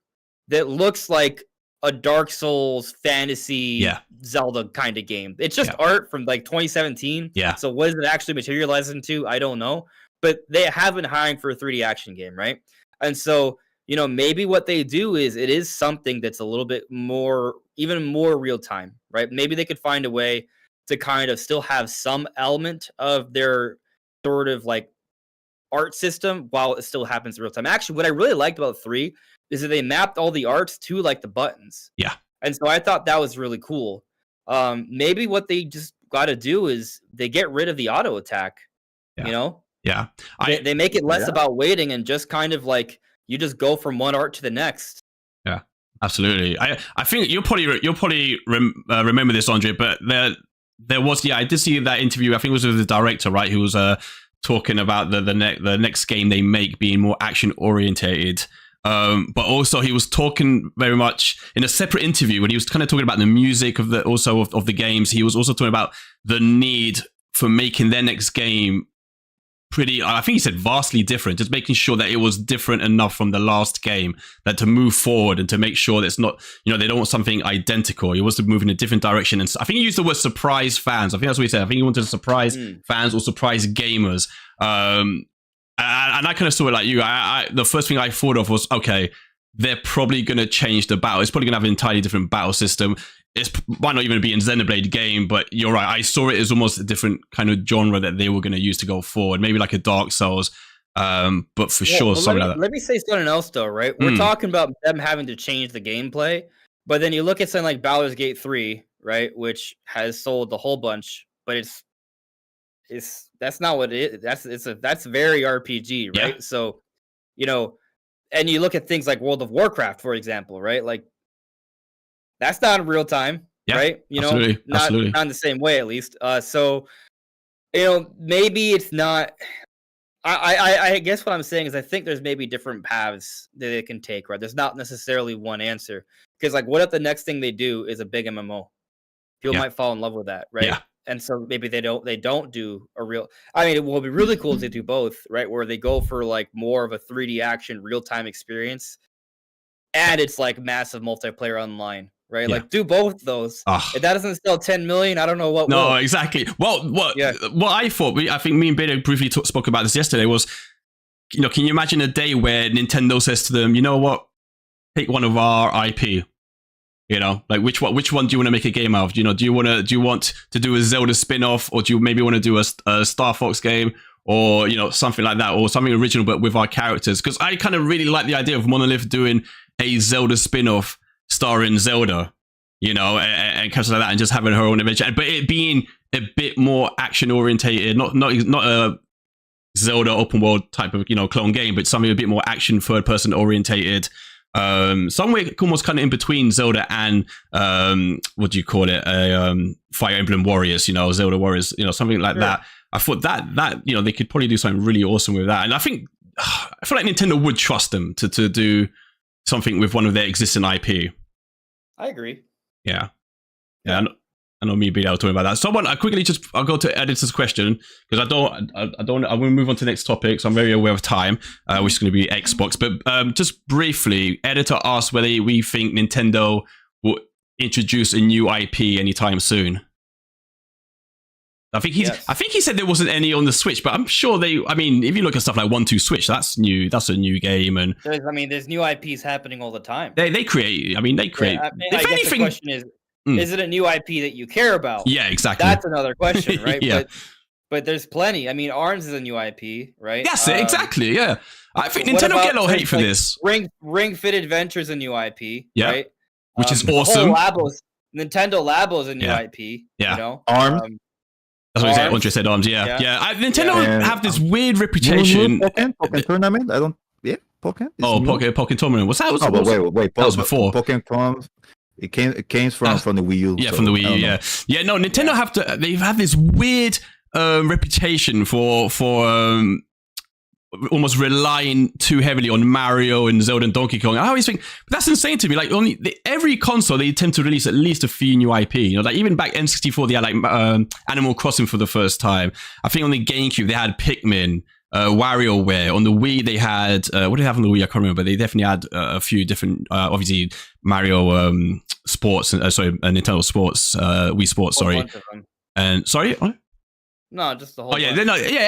that looks like a Dark Souls fantasy Zelda kind of game. It's just art from like 2017. Yeah. So what is it actually materialized into? I don't know. But they have been hiring for a 3D action game, right? And so, you know, maybe what they do is it is something that's a little bit more, even more real time, right? Maybe they could find a way to kind of still have some element of their sort of like art system while it still happens in real time. Actually, what I really liked about 3 is that they mapped all the arts to like the buttons. Yeah. And so I thought that was really cool. Maybe what they just got to do is they get rid of the auto attack, you know? Yeah. They make it less about waiting and just kind of like, you just go from one art to the next. Yeah, absolutely. I think you'll probably remember this, Andre, but there was, I did see that interview. I think it was with the director, right, who was talking about the next game they make being more action orientated. But also he was talking very much in a separate interview when he was kind of talking about the music of the games. He was also talking about the need for making their next game pretty, I think he said vastly different, just making sure that it was different enough from the last game that to move forward and to make sure that it's not, you know, they don't want something identical. He wants to move in a different direction. And I think he used the word surprise fans. I think that's what he said. I think he wanted to surprise fans or surprise gamers. And I kind of saw it like you. The first thing I thought of was, okay, they're probably going to change the battle. It's probably going to have an entirely different battle system. It might not even be in Xenoblade game, but you're right. I saw it as almost a different kind of genre that they were going to use to go forward. Maybe like a Dark Souls, but for sure something like that. Let me say something else though, right? We're talking about them having to change the gameplay, but then you look at something like Baldur's Gate 3, right, which has sold the whole bunch, but that's not what it is. That's very RPG, right? Yeah. So, you know, and you look at things like World of Warcraft, for example, right? Like, that's not in real time, right? You know, not in the same way, at least. So, you know, maybe it's not. I guess what I'm saying is I think there's maybe different paths that they can take, right? There's not necessarily one answer. Because, like, what if the next thing they do is a big MMO? People might fall in love with that, right? Yeah. And so maybe they don't do a real. I mean, it will be really cool if they do both, right? Where they go for like more of a 3D action, real time experience, and it's like massive multiplayer online. Right, like do both those. If that doesn't sell 10 million, I don't know what. No, will. Exactly. Well, what I thought, I think me and Beta briefly spoke about this yesterday. Was, you know, can you imagine a day where Nintendo says to them, you know what, take one of our IP. You know, like which one do you want to make a game out of? You know, do you want to do a Zelda spin-off, or do you maybe want to do a Star Fox game, or, you know, something like that, or something original but with our characters? Because I kind of really like the idea of Monolith doing a Zelda spin-off starring Zelda, you know, and kind of like that, and just having her own adventure, but it being a bit more action orientated, not a Zelda open world type of, you know, clone game, but something a bit more action third person orientated, somewhere almost kind of in between Zelda and what do you call it, Fire Emblem Warriors, you know, Zelda Warriors, you know, something like that. I thought that you know, they could probably do something really awesome with that, and I feel like Nintendo would trust them to do something with one of their existing IP. I agree. Yeah. I know me being able to talk about that. Someone, I'll go to editor's question, because I want to move on to the next topic, so I'm very aware of time, which is going to be Xbox. But just briefly, editor asked whether we think Nintendo will introduce a new IP anytime soon. I think he said there wasn't any on the Switch, but I'm sure I mean, if you look at stuff like 1-2 Switch, that's new. That's a new game, and there's new IPs happening all the time. They create. I mean, they create. Yeah, I guess the question is it a new IP that you care about? Yeah, exactly. That's another question, right? Yeah. But there's plenty. I mean, Aaaand is a new IP, right? Yes, exactly. Yeah, I think Nintendo get a lot of hate for this. Ring Fit Adventure is a new IP, right? Which is awesome. Nintendo Labo is a new IP. Yeah. You know? Aaaand. That's what he said. Andre said Aaaand. Yeah. Nintendo have this weird reputation. Pokken tournament. I don't. Yeah, Pokken. Pokken tournament. What's that? Wait. That was before. Pokken tournament. It came from the Wii U. Yeah, from the Wii U. Yeah. No, Nintendo they've had this weird reputation for almost relying too heavily on Mario and Zelda and Donkey Kong. I always think that's insane to me. Like every console, they tend to release at least a few new IP. You know, like even back N64, they had like Animal Crossing for the first time. I think on the GameCube they had Pikmin, WarioWare. On the Wii they had what did they have on the Wii? I can't remember. They definitely had a few different. Obviously Mario Sports. Nintendo Sports. Wii Sports. Sorry. And sorry. What? No, just the whole. Oh yeah,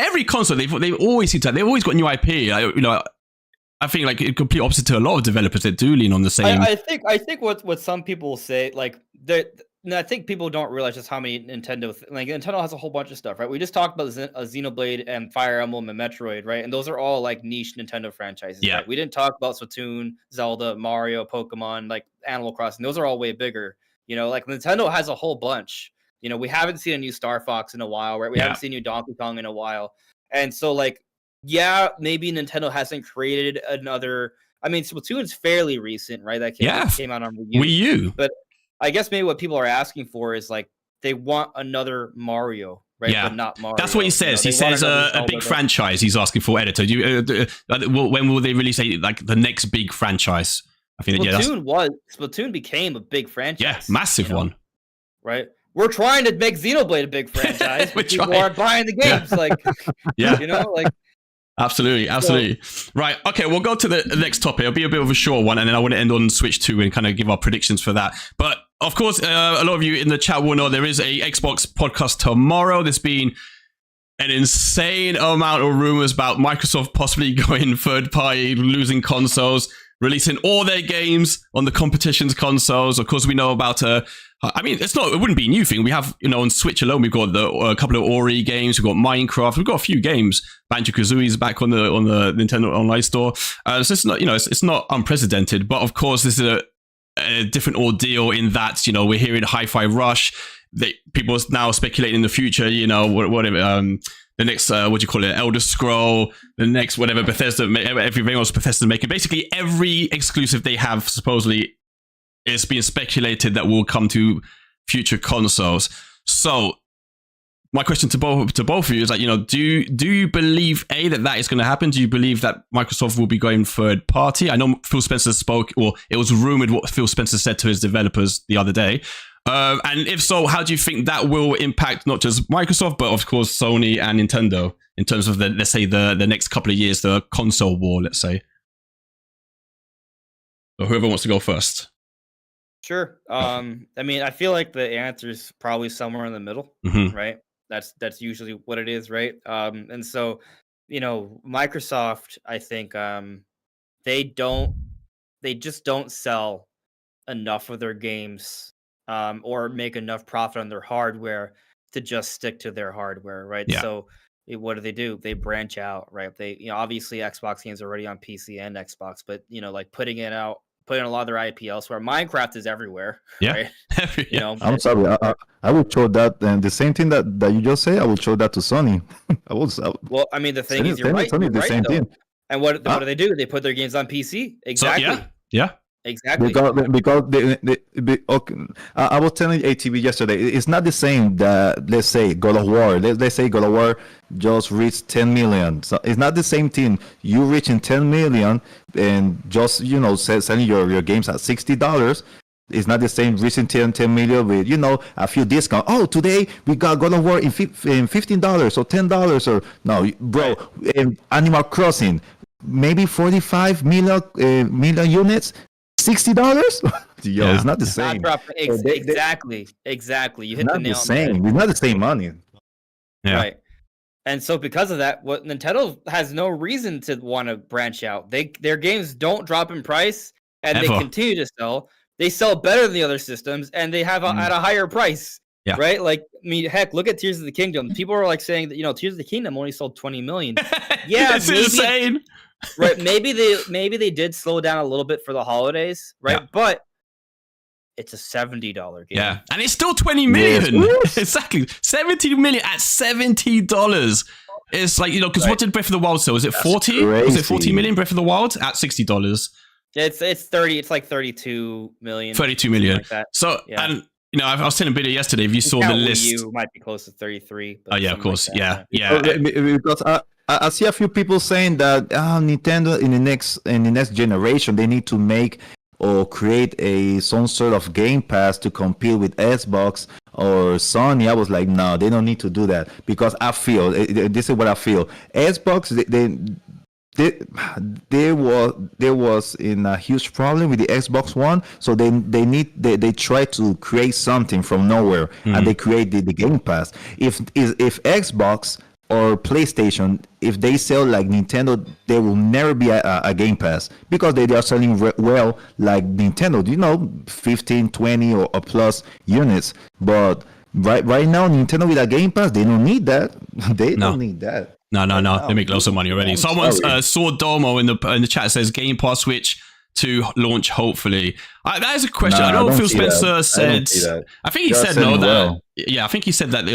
every console they've always seem to. They've always got new IP. I think like a complete opposite to a lot of developers that do lean on the same. I think what some people say, like I think people don't realize just how many Nintendo has a whole bunch of stuff, right? We just talked about Xenoblade and Fire Emblem and Metroid, right? And those are all like niche Nintendo franchises. Yeah. Right? We didn't talk about Splatoon, Zelda, Mario, Pokemon, like Animal Crossing. Those are all way bigger. You know, like Nintendo has a whole bunch. You know, we haven't seen a new Star Fox in a while, right? We haven't seen a new Donkey Kong in a while. And so, like, maybe Nintendo hasn't created another. I mean, Splatoon's fairly recent, right? That came out on Wii U. But I guess maybe what people are asking for is, like, they want another Mario, right? Yeah. But not Mario. That's what he says. He says a big franchise he's asking for, editor. When will they release the next big franchise? I think Splatoon became a big franchise. Yeah, massive one. Right? We're trying to make Xenoblade a big franchise, but people aren't buying the games. You know, like. Absolutely. Right. Okay, we'll go to the next topic. It'll be a bit of a short one, and then I want to end on Switch 2 and kind of give our predictions for that. But of course, a lot of you in the chat will know there is a Xbox podcast tomorrow. There's been an insane amount of rumors about Microsoft possibly going third party, losing consoles, releasing all their games on the competition's consoles. Of course, we know about I mean, it wouldn't be a new thing. We have, on Switch alone, we've got a couple of Ori games. We've got Minecraft. We've got a few games. Banjo-Kazooie's back on the Nintendo Online Store. So it's not, it's not unprecedented. But of course, this is a different ordeal in that, we're hearing Hi-Fi Rush. People are now speculating in the future, whatever. The next, Elder Scroll, the next whatever Bethesda, everything else Bethesda making. Basically, every exclusive they have supposedly is being speculated that will come to future consoles. So, my question to both of you is like, do you believe that is going to happen? Do you believe that Microsoft will be going third party? I know Phil Spencer spoke, or it was rumored what Phil Spencer said to his developers the other day. And if so, how do you think that will impact not just Microsoft, but of course Sony and Nintendo in terms of the next couple of years, the console war, let's say? So whoever wants to go first. Sure. I mean, I feel like the answer is probably somewhere in the middle, right? That's usually what it is, right? And so, Microsoft, I think, they just don't sell enough of their games or make enough profit on their hardware to just stick to their hardware, right? Yeah. So what do? They branch out, right? They, obviously Xbox games are already on PC and Xbox, but like putting a lot of their IP elsewhere. Minecraft is everywhere. Yeah. Right? I'm sorry. I would show that, and the same thing that you just say, I will show that to Sony. Well, I mean, the thing is, you're right. Sony, the same thing. And what do they do? They put their games on PC. Exactly. So, yeah. Exactly. Because okay, I was telling ATV yesterday, it's not the same that, let's say, God of War. Let's say God of War just reached 10 million. So it's not the same thing. You reaching 10 million and just, selling your games at $60. It's not the same reaching 10 million with, a few discounts. Oh, today we got God of War in $15 or $10 or no, bro. Animal Crossing, maybe 45 million units. $60? It's not the same. Exactly. You hit the nail on the head. It's not the same money. Yeah. Right. And so because of that, what Nintendo has no reason to want to branch out. Their games don't drop in price, and Ever. they continue to sell. They sell better than the other systems, and they have at a higher price. Yeah. Right? Like, I mean, heck, look at Tears of the Kingdom. People are like saying that, you know, Tears of the Kingdom only sold 20 million. Yeah, it's insane. Right? Maybe they did slow down a little bit for the holidays, right? Yeah. But it's a $70 game. Yeah, and it's still 20 million. Yes. Exactly, 70 million at $70. It's like, you know, because what did Breath of the Wild sell? Was it 40? Was it 40 million Breath of the Wild at $60? It's 30. It's like 32 million. 32 million. Like that. So, Yeah. and you know, I was telling Billy yesterday. If you saw the Wii list, U might be close to 33. oh yeah, of course, like that, yeah. Because I see a few people saying that Nintendo in the next generation they need to make or create some sort of Game Pass to compete with Xbox or Sony. I was like, no, they don't need to do that, because I feel this is what I feel. Xbox, there was in a huge problem with the Xbox One, so they try to create something from nowhere, and they create the Game Pass. If Xbox or PlayStation, if they sell like Nintendo, there will never be a Game Pass, because they are selling well like Nintendo, you know, 15, 20 or plus units. But right now, Nintendo with a Game Pass, they don't need that. They don't need that. No. They make lots of money already. Someone's Sword Domo in the chat says Game Pass Switch to launch, hopefully. That is a question. I know Phil Spencer said. I think he said no. I think he said that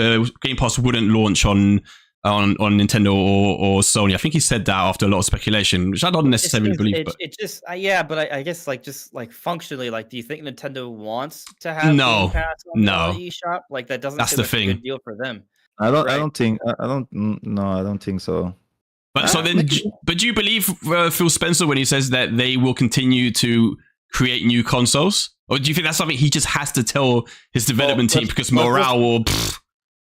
Game Pass wouldn't launch on Nintendo or Sony. I think he said that after a lot of speculation, which I don't necessarily believe. It just but I guess just functionally, like, do you think Nintendo wants to have Game Pass on the eShop? Like, that doesn't seem like a good deal for them. I don't think so. But but do you believe Phil Spencer when he says that they will continue to create new consoles, or do you think that's something he just has to tell his development team because morale will?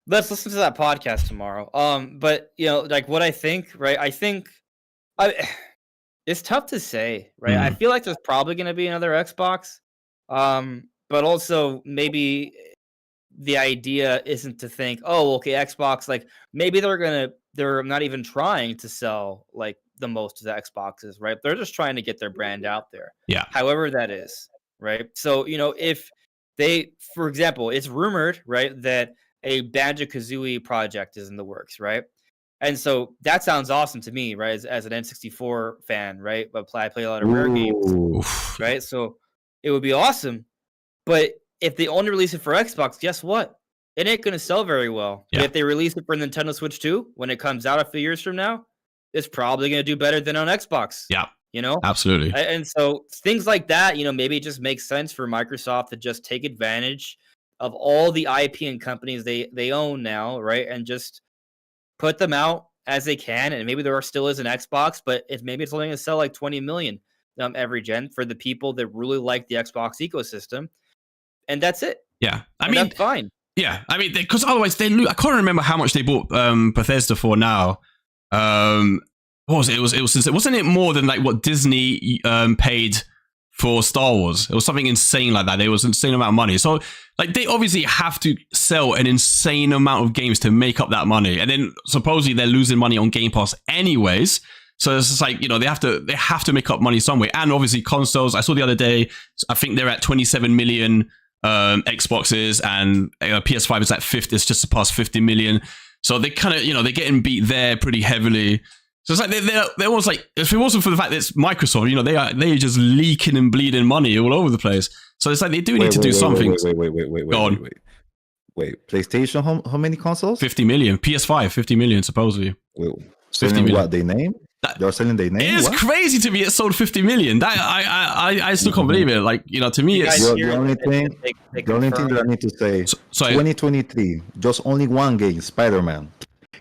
Let's listen to that podcast tomorrow. But you know, like, what I think, right? I think it's tough to say, right? I feel like there's probably going to be another Xbox, but also maybe the idea isn't to think, oh, okay, Xbox, like, maybe they're not even trying to sell like the most of the Xboxes, right? They're just trying to get their brand out there. Yeah. However that is, right? So, you know, if they, for example, it's rumored, right, that a Banjo-Kazooie project is in the works, right? And so that sounds awesome to me, right? As an N64 fan, right? But I play a lot of rare games, right? So it would be awesome. But if they only release it for Xbox, guess what? It ain't going to sell very well. Yeah. But if they release it for Nintendo Switch 2, when it comes out a few years from now, it's probably going to do better than on Xbox. Yeah. You know? Absolutely. And so things like that, you know, maybe it just makes sense for Microsoft to just take advantage of all the IP and companies they own now, right? And just put them out as they can. And maybe there still is an Xbox, but maybe it's only going to sell like 20 million every gen for the people that really like the Xbox ecosystem. And that's it. Yeah. I mean, that's fine. Yeah. I mean, because otherwise I can't remember how much they bought Bethesda for now. What was it? Wasn't it more than like what Disney paid for Star Wars? It was something insane like that. It was an insane amount of money. So like they obviously have to sell an insane amount of games to make up that money. And then supposedly they're losing money on Game Pass anyways. So it's just like, you know, they have to make up money some way. And obviously consoles, I saw the other day, I think they're at 27 million Xboxes, and PS5 is at 50. It's just surpassed 50 million. So they kind of, you know, they're getting beat there pretty heavily. So it's like they're almost like, if it wasn't for the fact that it's Microsoft, you know, they're just leaking and bleeding money all over the place. So it's like they do need to do something. Wait. PlayStation, how many consoles? 50 million. PS5, 50 million supposedly. Wait, 50 million. What they name? They're selling their name. It is crazy to me. It sold 50 million. That I still can't believe it. Like, you know, to me, it's the only thing that I need to say. 2023, just only one game, Spider-Man.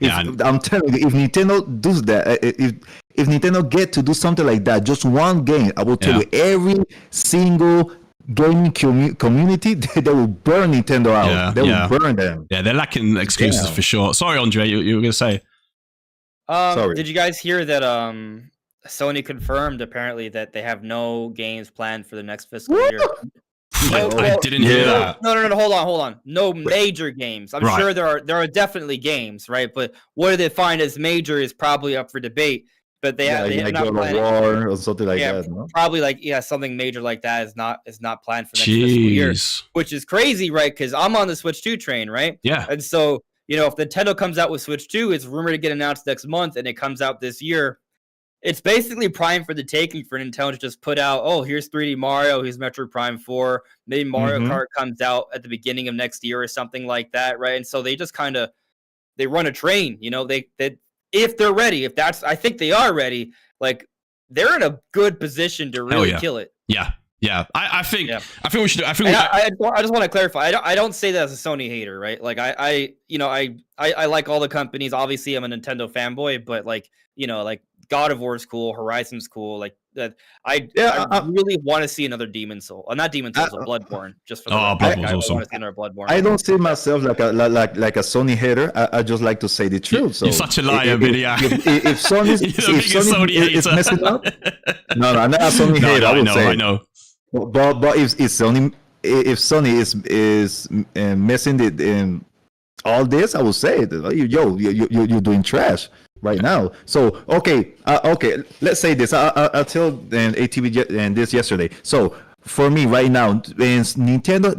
I'm telling you, if Nintendo does that, if Nintendo get to do something like that, just one game, I will tell you, every single gaming community, they will burn Nintendo out. Yeah, they will burn them. Yeah, they're lacking excuses for sure. Sorry, Andre, you were going to say. Sorry. Did you guys hear that Sony confirmed apparently that they have no games planned for the next fiscal year? I didn't hear that. No. Hold on. No major games. I'm sure there are definitely games, right? But what do they find as major is probably up for debate. But they have like not God of War or something like that. No? Probably something major like that is not planned for next fiscal year, which is crazy, right? Because I'm on the Switch 2 train, right? Yeah. And so if Nintendo comes out with Switch 2, it's rumored to get announced next month, and it comes out this year. It's basically prime for the taking for Nintendo to just put out, oh, here's 3D Mario, here's Metroid Prime 4, maybe Mario Kart comes out at the beginning of next year or something like that, right? And so they just kind of they run a train, they if they're ready, I think they are ready, like they're in a good position to really kill it. Yeah. I think we should. I just want to clarify. I don't say that as a Sony hater, right? Like I like all the companies. Obviously, I'm a Nintendo fanboy, but like God of War is cool, Horizon's cool. Like that, I really want to see another Demon Soul. Not Demon Souls, a Bloodborne. Just for Bloodborne's awesome. I want to see another Bloodborne. I don't see myself like a Sony hater. I just like to say the truth. So you're such a liar, Birria. If Sony is messing up, no, I'm not a Sony hater. I know. But if Sony is messing all this, I would say, you're doing trash right now. So okay, let's say this. I tell ATV and this yesterday. So for me right now, Nintendo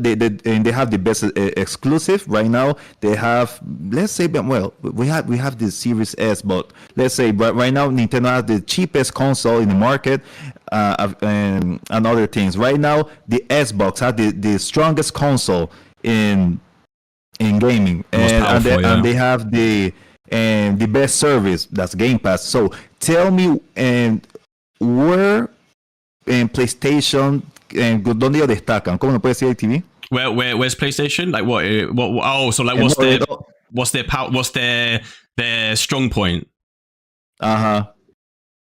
they have the best exclusive right now. They have, let's say, well, we have the Series S, but let's say right now Nintendo has the cheapest console in the market, and other things. Right now the Xbox has the strongest console in gaming, and they have the best service, that's Game Pass. So tell me, where en PlayStation, ¿dónde ellos destacan? ¿Cómo me puede decir ATV? Where's PlayStation? Like what? Oh, so like what's their strong point?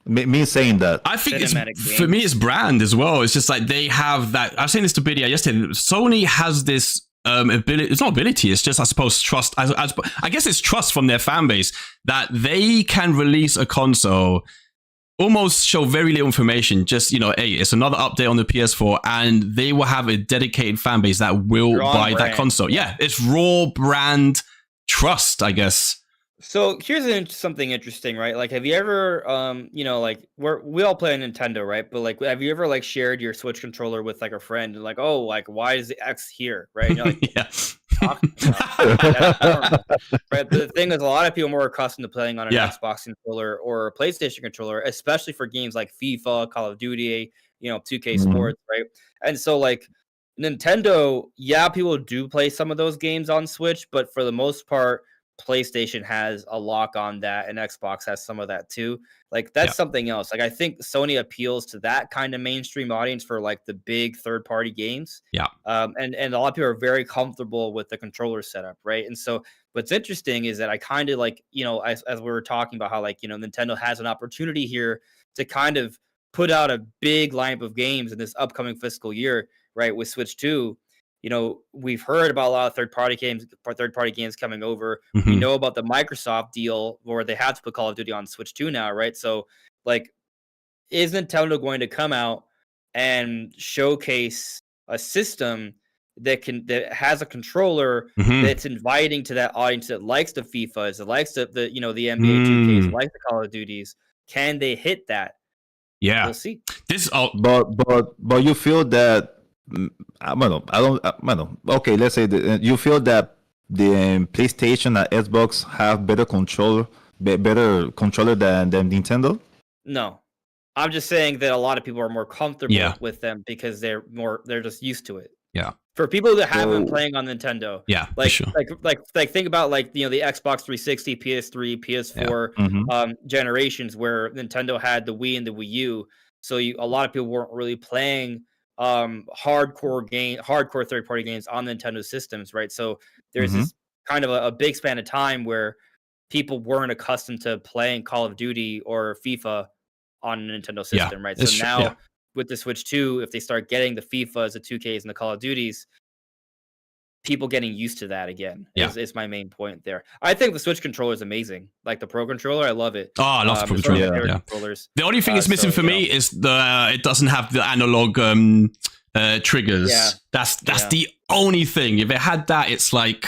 Me saying that. I think for me it's brand as well. It's just like they have that. I was saying this to Birria yesterday. Sony has this ability. It's not ability. It's just, I suppose, trust. I guess it's trust from their fan base that they can release a console, almost show very little information. Just hey, it's another update on the PS4, and they will have a dedicated fan base that will buy that console. Yeah, it's raw brand trust, I guess. So here's something interesting, right? Like, have you ever, like we all play on Nintendo, right? But like, have you ever like shared your Switch controller with like a friend and like, oh, like why is the X here, right? And you're like, yeah. Right. But the thing is, a lot of people are more accustomed to playing on an Xbox controller or a PlayStation controller, especially for games like FIFA, Call of Duty, 2K Sports, right? And so like Nintendo, people do play some of those games on Switch, but for the most part, PlayStation has a lock on that, and Xbox has some of that too. Like that's something else. Like I think Sony appeals to that kind of mainstream audience for like the big third-party games. Yeah. And a lot of people are very comfortable with the controller setup, right? And so what's interesting is that I kind of like, as we were talking about how like, Nintendo has an opportunity here to kind of put out a big lineup of games in this upcoming fiscal year, right? With Switch 2. We've heard about a lot of third-party games coming over. We know about the Microsoft deal where they have to put Call of Duty on Switch 2 now, right? So, like, is Nintendo going to come out and showcase a system that has a controller that's inviting to that audience that likes the FIFAs, that likes the NBA 2Ks, likes the Call of Duties? Can they hit that? Yeah, we'll see. But you feel that. Okay, let's say you feel that the PlayStation and Xbox have better controller than Nintendo? No, I'm just saying that a lot of people are more comfortable with them because they're just used to it. Yeah. For people that have been playing on Nintendo, like think about like the Xbox 360, PS3, PS4 generations where Nintendo had the Wii and the Wii U. So a lot of people weren't really playing hardcore third-party games on Nintendo systems, right? So there's this kind of a big span of time where people weren't accustomed to playing Call of Duty or FIFA on a Nintendo system, right? So now with the Switch 2, if they start getting the FIFAs, the 2Ks, and the Call of Duties, people getting used to that again is my main point there. I think the Switch controller is amazing. Like the Pro controller, I love it. Oh, I love the Pro controller. The only thing it's missing for me is it doesn't have the analog triggers. Yeah. That's the only thing. If it had that, it's like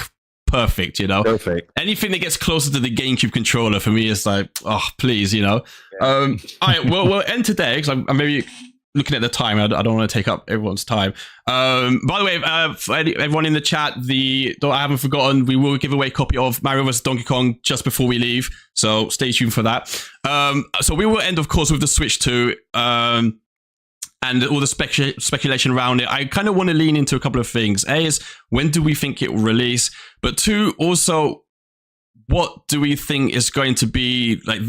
perfect, you know. Perfect. Anything that gets closer to the GameCube controller for me is like, oh, please, you know. All right, we'll end today because I'm maybe looking at the time. I don't want to take up everyone's time. By the way, for everyone in the chat, I haven't forgotten, we will give away a copy of Mario vs. Donkey Kong just before we leave. So stay tuned for that. So we will end, of course, with the Switch 2. And all the speculation around it. I kind of want to lean into a couple of things. A is, when do we think it will release? But two, also, what do we think is going to be like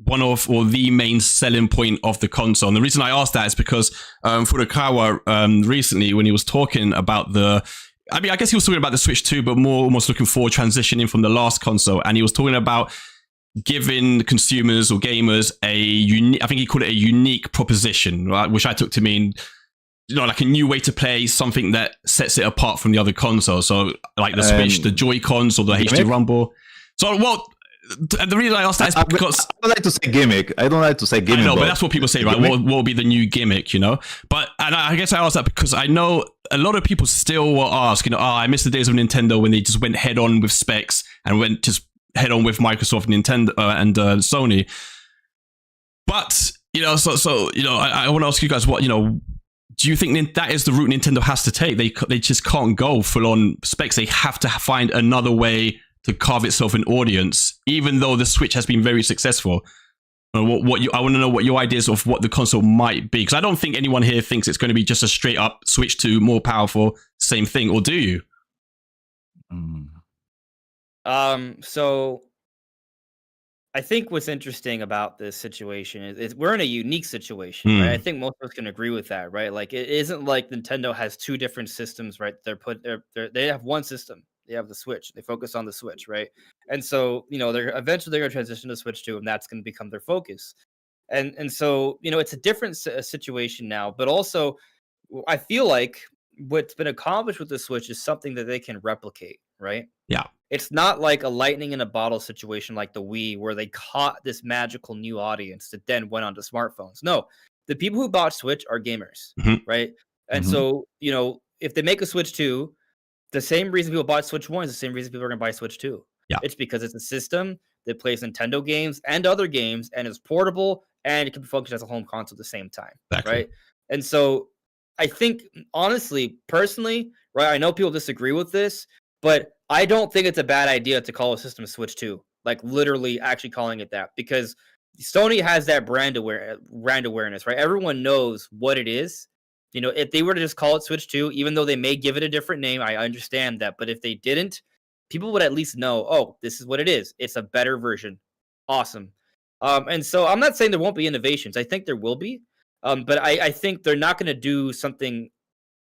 one of or the main selling point of the console? And the reason I asked that is because Furukawa recently, when he was talking about I guess he was talking about the Switch 2, but more almost looking forward transitioning from the last console. And he was talking about giving consumers or gamers a unique, I think he called it a unique proposition, right? Which I took to mean, you know, like a new way to play, something that sets it apart from the other consoles. So like the Switch, the Joy-Cons or the HD Rumble. So, well, the reason I asked that is because I don't like to say gimmick. I don't like to say gimmick. I know, but that's what people say, right? What will be the new gimmick, you know? And I guess I asked that because I know a lot of people still will ask, you know, I miss the days of Nintendo when they just went head on with specs and went just head on with Microsoft, Nintendo, and Sony. But, you know, so you know, I want to ask you guys, what, you know, do you think that is the route Nintendo has to take? They just can't go full on specs. They have to find another way to carve itself an audience, even though the Switch has been very successful. I want to know what your ideas of what the console might be, because I don't think anyone here thinks it's going to be just a straight up Switch 2, more powerful, same thing, or do you? So I think what's interesting about this situation is we're in a unique situation, right? I think most of us can agree with that, right? Like, it isn't like Nintendo has two different systems, right? They have one system. They have the Switch. They focus on the Switch, right? And so, you know, they're eventually going to transition to Switch 2, and that's going to become their focus. And so, you know, it's a different situation now, but also I feel like what's been accomplished with the Switch is something that they can replicate, right? Yeah. It's not like a lightning in a bottle situation like the Wii, where they caught this magical new audience that then went onto smartphones. No, the people who bought Switch are gamers, right? And so, you know, if they make a Switch 2, the same reason people bought Switch 1 is the same reason people are going to buy Switch 2. Yeah. It's because it's a system that plays Nintendo games and other games, and is portable, and it can function as a home console at the same time, right? And so I think, honestly, personally, right, I know people disagree with this, but I don't think it's a bad idea to call a system Switch 2, like literally actually calling it that, because Sony has that brand awareness, right? Everyone knows what it is. You know, if they were to just call it Switch 2, even though they may give it a different name, I understand that. But if they didn't, people would at least know, oh, this is what it is. It's a better version. Awesome. And so I'm not saying there won't be innovations. I think there will be. But I think they're not going to do something.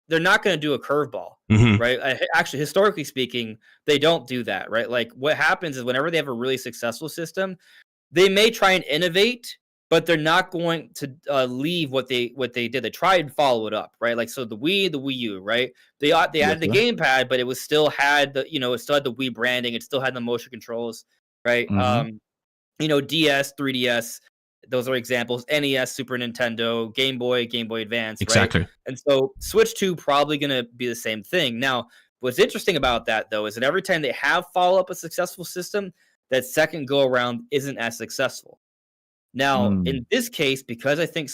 They're not going to do a curveball, right? Actually, historically speaking, they don't do that, right? Like, what happens is whenever they have a really successful system, they may try and innovate, but they're not going to leave what they did. They try and follow it up, right? Like, so the Wii, the Wii U, right? They added the gamepad, but it still had the Wii branding. It still had the motion controls, right? You know, DS, 3DS, those are examples. NES, Super Nintendo, Game Boy Advance, exactly. Right? And so Switch 2 probably going to be the same thing. Now, what's interesting about that, though, is that every time they have follow up a successful system, that second go around isn't as successful. Now, in this case, because I think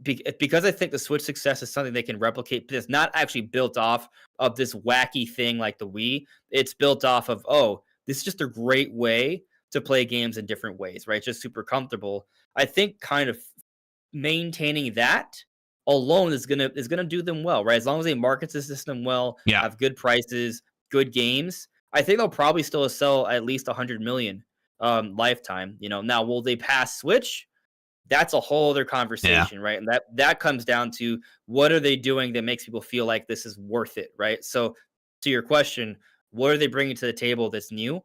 because I think the Switch success is something they can replicate, but it's not actually built off of this wacky thing like the Wii. It's built off of, oh, this is just a great way to play games in different ways, right? It's just super comfortable. I think kind of maintaining that alone is gonna do them well, right? As long as they market the system well, have good prices, good games, I think they'll probably still sell at least 100 million lifetime. You know, now will they pass Switch? That's a whole other conversation, right? And that comes down to, what are they doing that makes people feel like this is worth it, right? So, to your question, what are they bringing to the table that's new?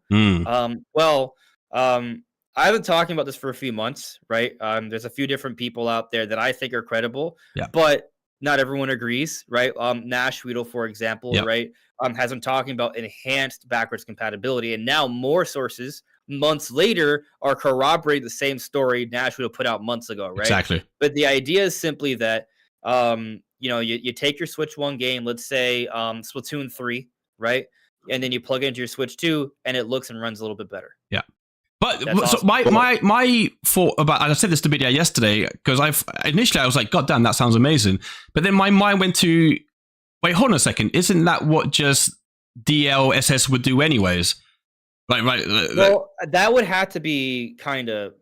I've been talking about this for a few months, right? There's a few different people out there that I think are credible, but not everyone agrees, right? Nash Weedle, for example, right, has been talking about enhanced backwards compatibility, and now more sources months later are corroborating the same story Nash Weedle put out months ago, right? Exactly. But the idea is simply that you take your Switch 1 game, let's say Splatoon 3, right? And then you plug it into your Switch 2, and it looks and runs a little bit better. Yeah. But That's so awesome. my thought about, and I said this to Birria yesterday, because initially I was like, God damn, that sounds amazing. But then my mind went to, wait, hold on a second. Isn't that what just DLSS would do anyways? Like, right. Well, that would have to be kind of,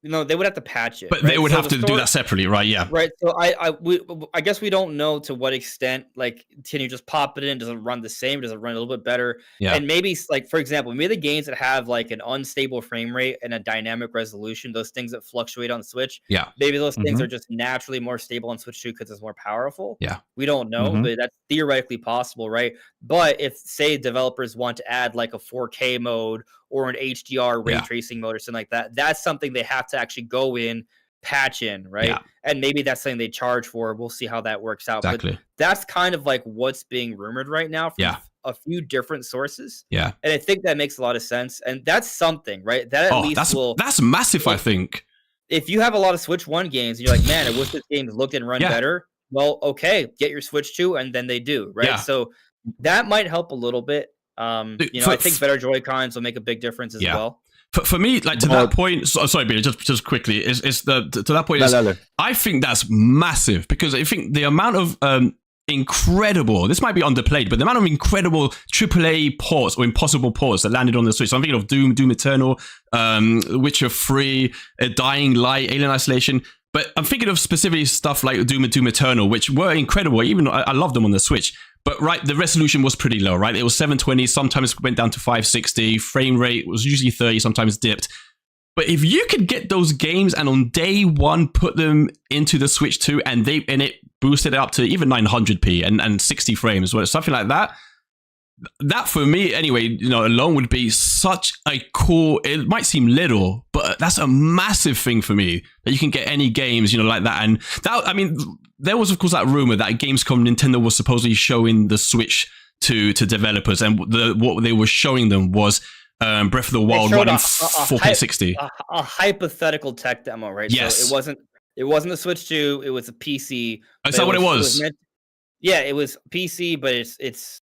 they would have to patch it. But they would have to do that separately, right? Yeah. Right. So I guess we don't know to what extent, like, can you just pop it in? Does it run the same? Does it run a little bit better? Yeah. And maybe, like, for example, maybe the games that have like an unstable frame rate and a dynamic resolution, those things that fluctuate on Switch, Yeah. maybe those things are just naturally more stable on Switch 2 because it's more powerful. Yeah. We don't know, but that's theoretically possible, right? But if, say, developers want to add like a 4K mode or an HDR ray tracing mode or something like that, that's something they have to actually go in, patch in, right? Yeah. And maybe that's something they charge for. We'll see how that works out. Exactly. But that's kind of like what's being rumored right now from a few different sources. Yeah. And I think that makes a lot of sense. And that's something, right? That at least that's massive, I think. If you have a lot of Switch 1 games and you're like, man, I wish this game looked and run better. Well, okay, get your Switch 2, and then they do, right? Yeah. So that might help a little bit. I think better Joy-Cons will make a big difference as well. For me, like, to that point, sorry, Billy, just quickly, is to that point, I think that's massive, because I think the amount of incredible, this might be underplayed, but the amount of incredible AAA ports or impossible ports that landed on the Switch. So I'm thinking of Doom Eternal, Witcher 3, Dying Light, Alien Isolation. But I'm thinking of specifically stuff like Doom and Doom Eternal, which were incredible. Even I love them on the Switch. But right, the resolution was pretty low, right? It was 720, sometimes went down to 560. Frame rate was usually 30, sometimes dipped. But if you could get those games and on day one put them into the Switch 2 and it boosted it up to even 900p and 60 frames, or something like that, that for me anyway, alone would be such a cool, it might seem little, but that's a massive thing for me, that you can get any games, like that. And that, I mean, there was of course that rumor that Gamescom Nintendo was supposedly showing the Switch to developers, and what they were showing them was Breath of the Wild running 4K 60. A hypothetical tech demo, right? Yes. So it wasn't a Switch 2, it was a PC. Is that what it was? It was PC, but it's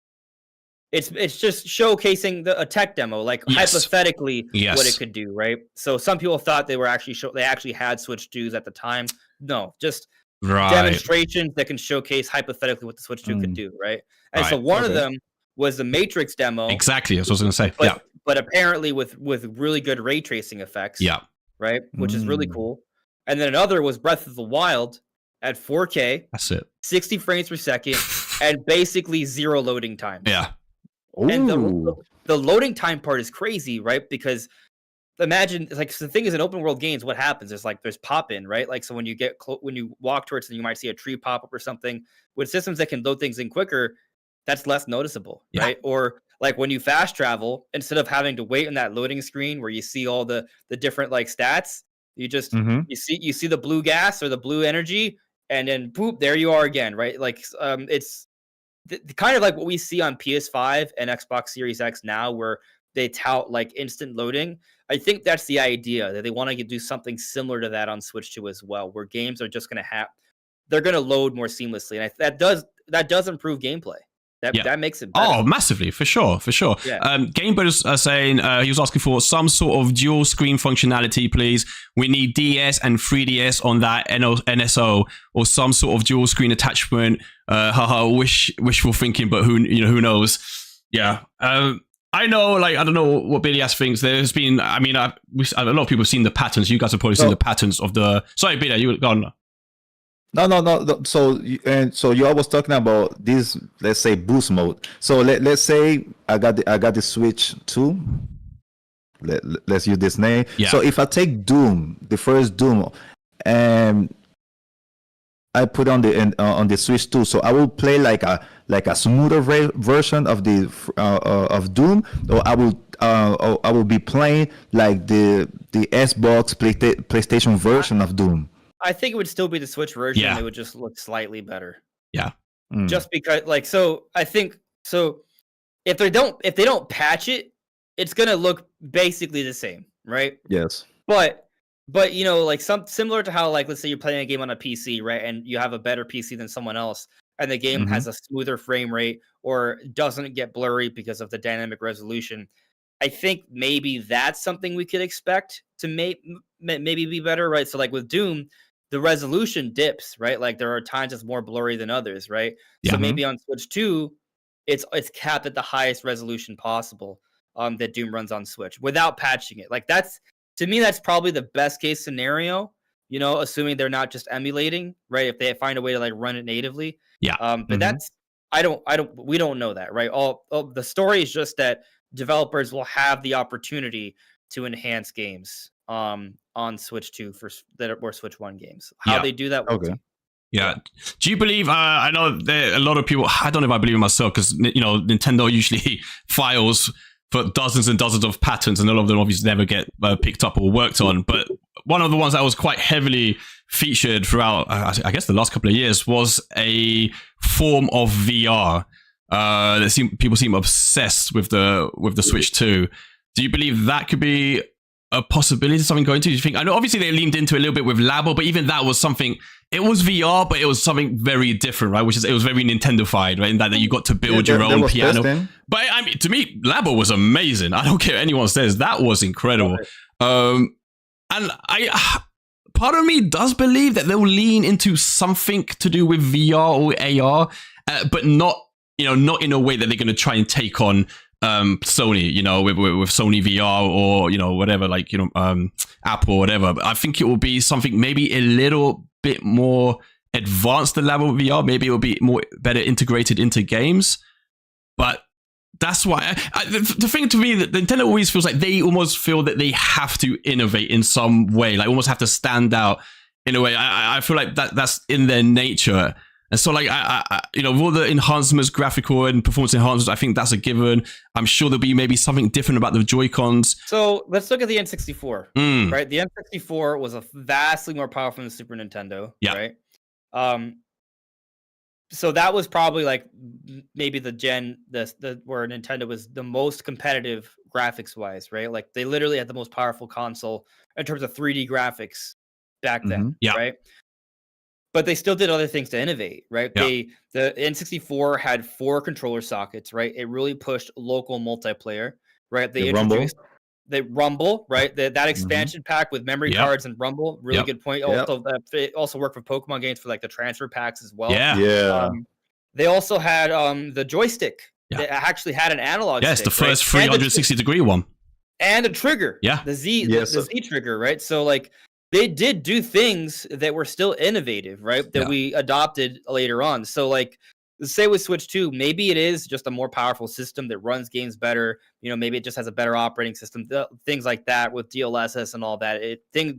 just showcasing a tech demo, like hypothetically what it could do, right? So some people thought they were they actually had Switch 2s at the time. No, just demonstrations that can showcase hypothetically what the Switch 2 could do, right? And so one of them was the Matrix demo. Exactly, that's what I was going to say. But apparently with really good ray tracing effects. Yeah. Right? Which is really cool. And then another was Breath of the Wild at 4K. That's it. 60 frames per second and basically 0 loading times. Yeah. Ooh. And the loading time part is crazy, right? Because imagine, like, the thing is, in open world games, what happens is, like, there's pop in, right? Like, so when you when you walk towards it, you might see a tree pop up or something. With systems that can load things in quicker, that's less noticeable, right? Or like when you fast travel, instead of having to wait on that loading screen where you see all the different like stats, you just you see the blue gas or the blue energy, and then boop, there you are again, right? Like it's kind of like what we see on PS5 and Xbox Series X now, where they tout like instant loading. I think that's the idea, that they want to do something similar to that on Switch 2 as well, where games are just going to they're going to load more seamlessly, and that does improve gameplay. That makes it better. Oh, massively, for sure. Yeah. Gamebirds are saying, he was asking for some sort of dual screen functionality, please. We need DS and 3DS on that NSO, or some sort of dual screen attachment. Wishful thinking, but who knows? Yeah. I know, like, I don't know what Billy S thinks. There's been, I mean, a lot of people have seen the patterns. You guys have probably seen the patterns of the. Sorry, Billy, you go on. No. So you always talking about this, let's say, boost mode. So let's say I got the Switch 2. Let's use this name. Yeah. So if I take Doom, the first Doom, and I put on the Switch 2, so I will play like a smoother version of the of Doom, or I will be playing like the Xbox PlayStation version of Doom. I think it would still be the Switch version. Yeah. It would just look slightly better. Yeah. Just because, like, so I think so. If they don't patch it, it's gonna look basically the same, right? Yes. But But you know, like similar to how, like, let's say you're playing a game on a PC, right, and you have a better PC than someone else, and the game has a smoother frame rate or doesn't get blurry because of the dynamic resolution. I think maybe that's something we could expect to maybe be better, right? So like with Doom, the resolution dips, right? Like there are times it's more blurry than others, right? Yeah. So maybe on Switch 2, it's capped at the highest resolution possible that Doom runs on Switch without patching it. Like that's, to me, that's probably the best case scenario, you know, assuming they're not just emulating, right? If they find a way to like run it natively. Yeah. But that's, we don't know that, right? The story is just that developers will have the opportunity to enhance games on Switch 2 or Switch 1 games. How they do that, we'll see. Yeah. Do you believe, I know there are a lot of people, I don't know if I believe in myself, because, you know, Nintendo usually files for dozens and dozens of patents, and a lot of them obviously never get picked up or worked on. But one of the ones that was quite heavily featured throughout, I guess, the last couple of years was a form of VR. People seem obsessed with the Switch 2. Do you believe that could be a possibility, something going to? Do you think? I know obviously they leaned into it a little bit with Labo, but even that was something. It was VR, but it was something very different, right? Which is, it was very Nintendo-fied, right? In that you got to build your own piano. Testing. But I mean, to me, Labo was amazing. I don't care what anyone says, that was incredible. And part of me does believe that they'll lean into something to do with VR or AR, but not in a way that they're going to try and take on Sony, you know, with Sony VR or, you know, whatever, like, you know, Apple or whatever. But I think it will be something maybe a little bit more advanced than Labo VR. Maybe it will be better integrated into games. But that's why the thing to me that Nintendo always feels like they almost feel that they have to innovate in some way, like almost have to stand out in a way. I feel like that's in their nature. And so, like, you know, with all the enhancements, graphical and performance enhancements, I think that's a given. I'm sure there'll be maybe something different about the Joy-Cons. So let's look at the N64, right? The N64 was a vastly more powerful than the Super Nintendo, right? So that was probably like maybe the gen where Nintendo was the most competitive graphics wise, right? Like they literally had the most powerful console in terms of 3D graphics back then, right? But they still did other things to innovate, right? The N64 had 4 controller sockets, right? It really pushed local multiplayer, right? They introduced the Rumble, right? That expansion pack with memory cards and Rumble, really good point. Also, it also worked for Pokemon games for like the transfer packs as well. They also had the joystick. They actually had an analog stick. Yes, the first 360-degree one. And a trigger. Yeah. The Z trigger, right? So like, they did do things that were still innovative, right? That we adopted later on. So like, say with Switch 2, maybe it is just a more powerful system that runs games better. You know, maybe it just has a better operating system, things like that with DLSS and all that.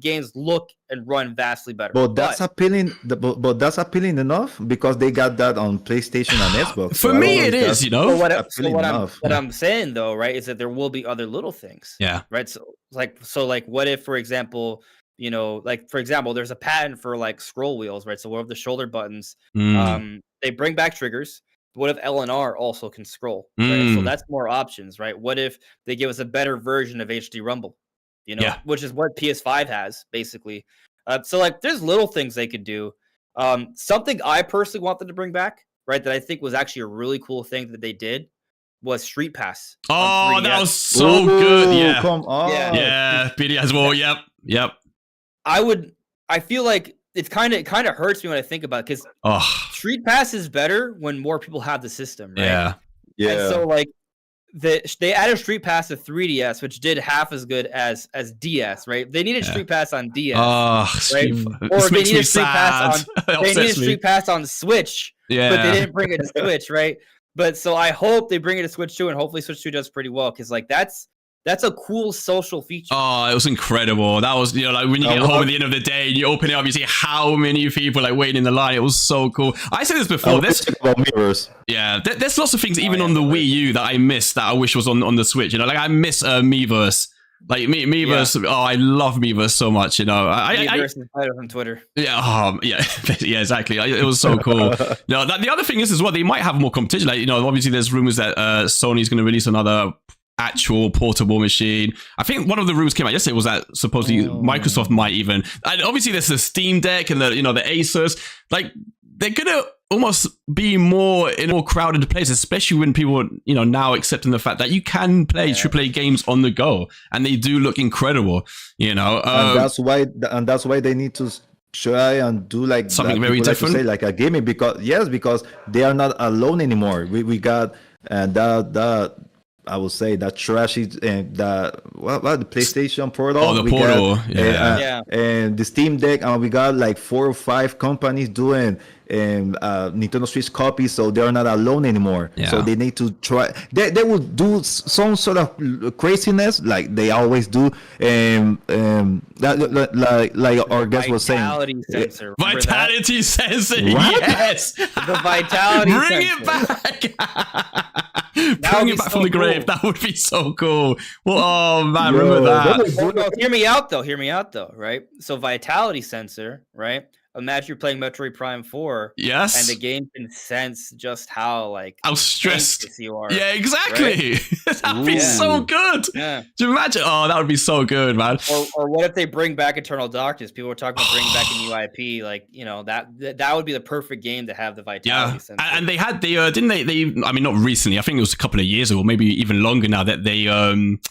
Games look and run vastly better. But that's appealing. But that's appealing enough because they got that on PlayStation and Xbox. For me, it is. You know, what I'm saying though, right, is that there will be other little things. Yeah. Right. So like, what if, for example, you know, like, for example, there's a patent for like scroll wheels, right? So what if the shoulder buttons, they bring back triggers. What if L and R also can scroll? Right? So that's more options, right? What if they give us a better version of HD Rumble, you know, which is what PS5 has basically. So like, there's little things they could do. Something I personally wanted to bring back, right, that I think was actually a really cool thing that they did was Street Pass. Oh, that was so good. Yeah. Come on. Yeah. BD as well. Yep. I feel like it kind of hurts me when I think about it, because Street Pass is better when more people have the system, right? Yeah. And so like they added Street Pass to 3DS, which did half as good as DS, right? They needed Street Pass on DS, right? Or they needed Street Pass on Switch, but they didn't bring it to Switch, right? But so I hope they bring it to Switch 2, and hopefully Switch 2 does pretty well, because like that's a cool social feature. Oh, it was incredible. That was, you know, like when you get home at the end of the day and you open it up, you see how many people like waiting in the line. It was so cool. I said this before. There's lots of things even on the Wii U that I missed that I wish was on the Switch. You know, like I miss Miiverse. Like Miiverse. Yeah. Oh, I love Miiverse so much. You know, Miiverse is better than Twitter. Yeah, yeah, exactly. It was so cool. No, the other thing is as well, they might have more competition. Like, you know, obviously there's rumors that Sony's going to release another actual portable machine. I think one of the rumors came out yesterday was that supposedly Microsoft might even, and obviously there's the Steam Deck and the Asus, like they're gonna almost be more in a more crowded place, especially when people now accepting the fact that you can play AAA games on the go, and they do look incredible. And that's why they need to try and do like something very different, like to say, like a gaming, because they are not alone anymore. We got that I would say that trashy and the PlayStation Portal. Oh, the Portal, and the Steam Deck, and we got like 4 or 5 companies doing Nintendo Switch copies, so they are not alone anymore. Yeah. So they need to try. They will do some sort of craziness like they always do, like our guest was saying. Vitality sensor. What? Yes. The vitality Bring sensor. it back. Bring it back from the grave. That would be so cool. Well, oh man, remember that. Well, hear me out though, right? So vitality sensor, right? Imagine you're playing Metroid Prime 4. Yes. And the game can sense just how stressed anxious you are. Yeah, exactly. Right? That'd be so good. Yeah. Do you imagine? Oh, that would be so good, man. Or what if they bring back Eternal Darkness? People were talking about bringing back a new IP. That would be the perfect game to have the vitality sensor. And they had didn't they? I mean, not recently. I think it was a couple of years ago, maybe even longer now, that they entered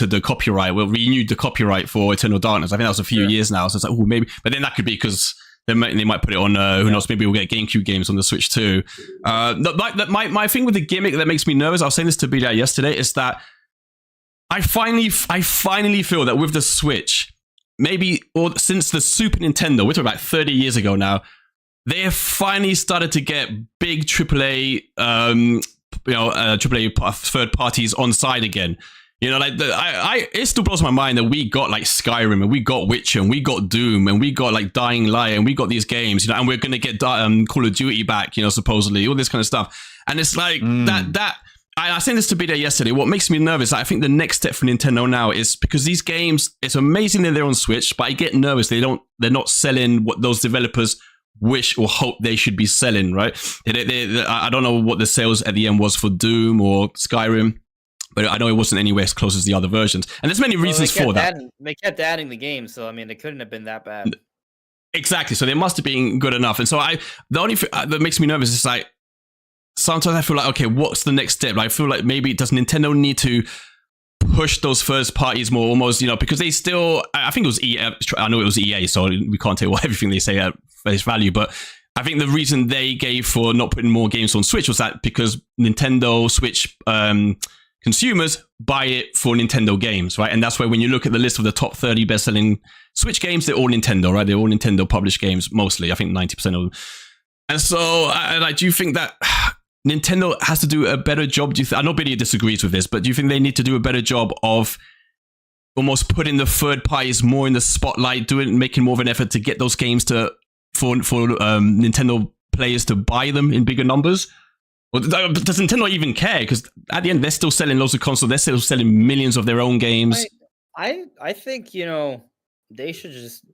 the copyright. Well, renewed the copyright for Eternal Darkness. I think that was a few years now. So it's like, oh, maybe, but then that could be because they might put it on. Who knows? Maybe we'll get GameCube games on the Switch too. My thing with the gimmick that makes me nervous, I was saying this to BDI yesterday, is that I finally feel that with the Switch, or since the Super Nintendo, which was about 30 years ago now, they have finally started to get big AAA. AAA third parties on side again. It still blows my mind that we got like Skyrim and we got Witcher and we got Doom and we got like Dying Light and we got these games, and we're gonna get Call of Duty back, supposedly, all this kind of stuff. And it's like I said this to Bida yesterday. What makes me nervous, I think the next step for Nintendo now is, because these games, it's amazing that they're on Switch, but I get nervous they're not selling what those developers wish or hope they should be selling, right? I don't know what the sales at the end was for Doom or Skyrim, but I know it wasn't anywhere as close as the other versions. And there's many reasons for that. They kept adding the game, so I mean, it couldn't have been that bad. Exactly. So they must have been good enough. And so the only thing that makes me nervous is like, sometimes I feel like, okay, what's the next step? I feel like maybe does Nintendo need to push those first parties more, almost, because they still, I think it was EA, I know it was EA, so we can't take everything they say at face value, but I think the reason they gave for not putting more games on Switch was that because Nintendo Switch consumers buy it for Nintendo games, right? And that's why when you look at the list of the top 30 best-selling Switch games, they're all Nintendo, right? They're all Nintendo published games, mostly. I think 90% of them. And so, do you think that Nintendo has to do a better job? I know Biddy disagrees with this, but do you think they need to do a better job of almost putting the third parties more in the spotlight, making more of an effort to get those games for Nintendo players to buy them in bigger numbers? Or does Nintendo even care? Because at the end, they're still selling loads of consoles. They're still selling millions of their own games. I think, they should just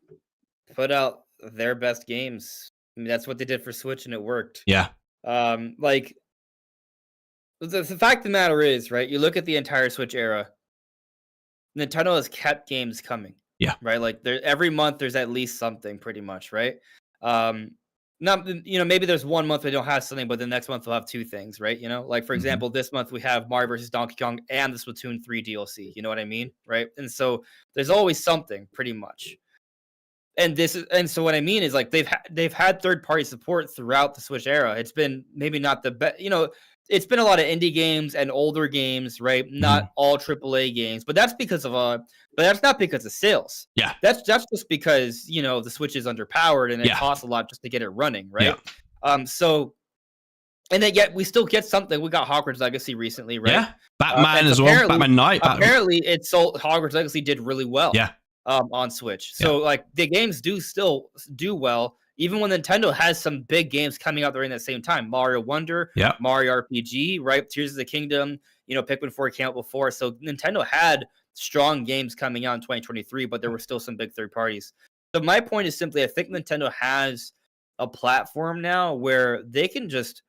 put out their best games. I mean, that's what they did for Switch, and it worked. Yeah. The fact of the matter is, right, you look at the entire Switch era, Nintendo has kept games coming. Yeah. Right? Like, every month there's at least something, pretty much, right? Maybe there's one month they don't have something, but the next month they'll have two things, right? Like, for example, this month we have Mario vs. Donkey Kong and the Splatoon 3 DLC. You know what I mean? Right? And so there's always something, pretty much. And so what I mean is, like, they've had third-party support throughout the Switch era. It's been maybe not the best, it's been a lot of indie games and older games, right? Not all AAA games, but that's not because of sales. Yeah. That's just because, the Switch is underpowered and it costs a lot just to get it running, right? Yeah. And then yet we still get something. We got Hogwarts Legacy recently, right? Yeah. Batman as well. Batman Knight. Apparently Hogwarts Legacy did really well. Yeah. On Switch. So like the games do still do well, even when Nintendo has some big games coming out during that same time. Mario Wonder, Mario RPG, right? Tears of the Kingdom, Pikmin 4 came out before. So Nintendo had strong games coming out in 2023, but there were still some big third parties. So my point is simply, I think Nintendo has a platform now where they can just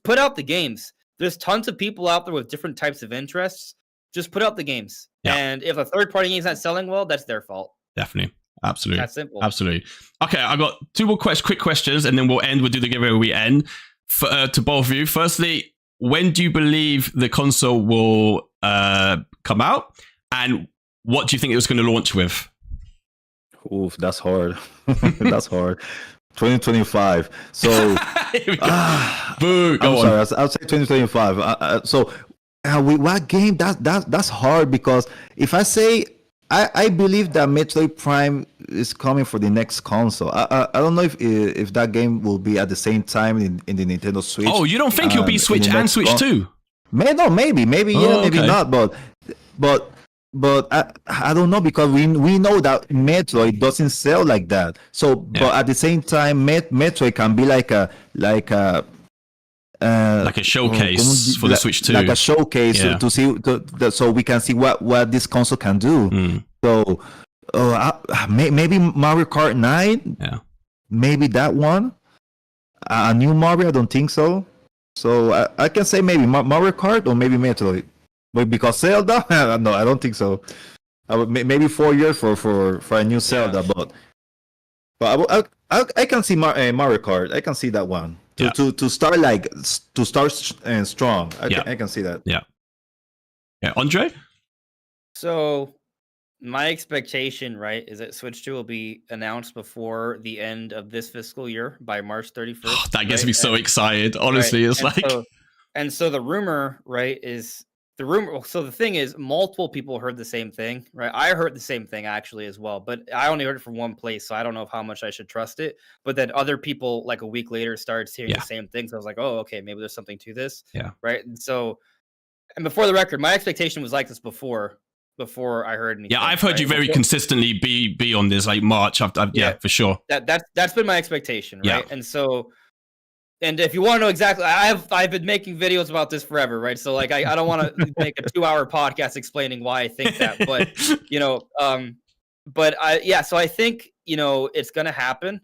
put out the games. there's tons of people out there with different types of interests. Just put out the games. Yeah. And if a third-party game is not selling well, that's their fault. Definitely. Absolutely. That's simple. Absolutely. Okay, I got two more quick questions, and then we'll end. We'll do the giveaway. We end to both of you. Firstly, when do you believe the console will come out, and what do you think it was going to launch with? Oof, that's hard. That's hard. 2025. So, boo. Go I'm on. sorry. I'll say 2025. So, what game? That's hard because if I say I believe that Metroid Prime is coming for the next console. I don't know if that game will be at the same time in the Nintendo Switch. Oh, you don't think it'll be Switch and Switch 2? Maybe yeah, maybe not. But I don't know because we know that Metroid doesn't sell like that. So, but at the same time, Metroid can be like a showcase for the Switch 2. Like a showcase to see, so we can see what this console can do. So, maybe Mario Kart 9. Yeah. Maybe that one. A new Mario, I don't think so. So I can say maybe Mario Kart or maybe Metroid. But because Zelda, no, I don't think so. Maybe 4 years for a new Zelda, but I can see Mario Kart. I can see that one to start strong. I can see that. Yeah. Andre. So my expectation, right, is that Switch 2 will be announced before the end of this fiscal year by March 31st. Oh, that gets me so excited. Honestly, it's so the rumor, right, is. So the thing is, multiple people heard the same thing, right? I heard the same thing actually as well, but I only heard it from one place, so I don't know how much I should trust it. But then other people, like a week later, started hearing the same thing. So I was like, oh, okay, maybe there's something to this, right? And so, and before the record, my expectation was like this before I heard anything. Yeah, I've heard you very consistently be on this, like March. For sure. That's been my expectation, right? And so. And if you want to know exactly, I've been making videos about this forever, right? So like, I don't want to make a 2-hour podcast explaining why I think that, but so I think it's going to happen.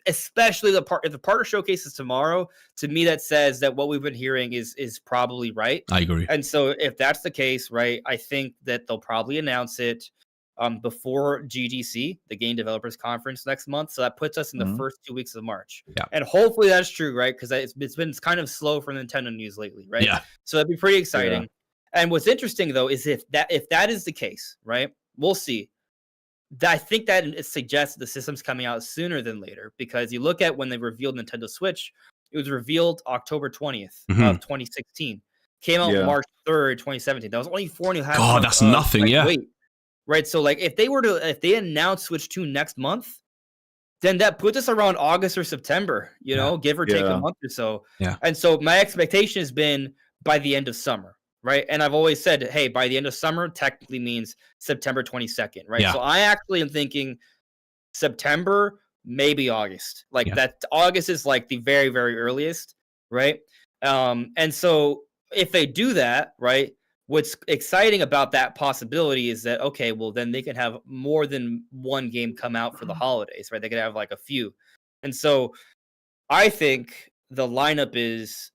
Especially if the partner showcase is tomorrow. To me, that says that what we've been hearing is probably right. I agree. And so if that's the case, right, I think that they'll probably announce it before GDC, the Game Developers Conference next month. So that puts us in the first 2 weeks of March. Yeah. And hopefully that's true, right? Because it's been kind of slow for Nintendo news lately, right? Yeah. So that'd be pretty exciting. Yeah. And what's interesting though is if that is the case, right? We'll see. I think that it suggests the system's coming out sooner than later because you look at when they revealed Nintendo Switch, it was revealed October 20th of 2016. Came out March 3rd, 2017. That was only 4.5 months. God, that's nothing. Wait. Right, so like if they announce Switch 2 next month, then that puts us around August or September, give or take a month or so. Yeah. And so my expectation has been by the end of summer, right? And I've always said, hey, by the end of summer technically means September 22nd, right? Yeah. So I actually am thinking September, maybe August. That August is like the very, very earliest, right? And so if they do that, right? What's exciting about that possibility is that, okay, well, then they can have more than one game come out for the holidays, right? They could have like a few. And so I think the lineup is,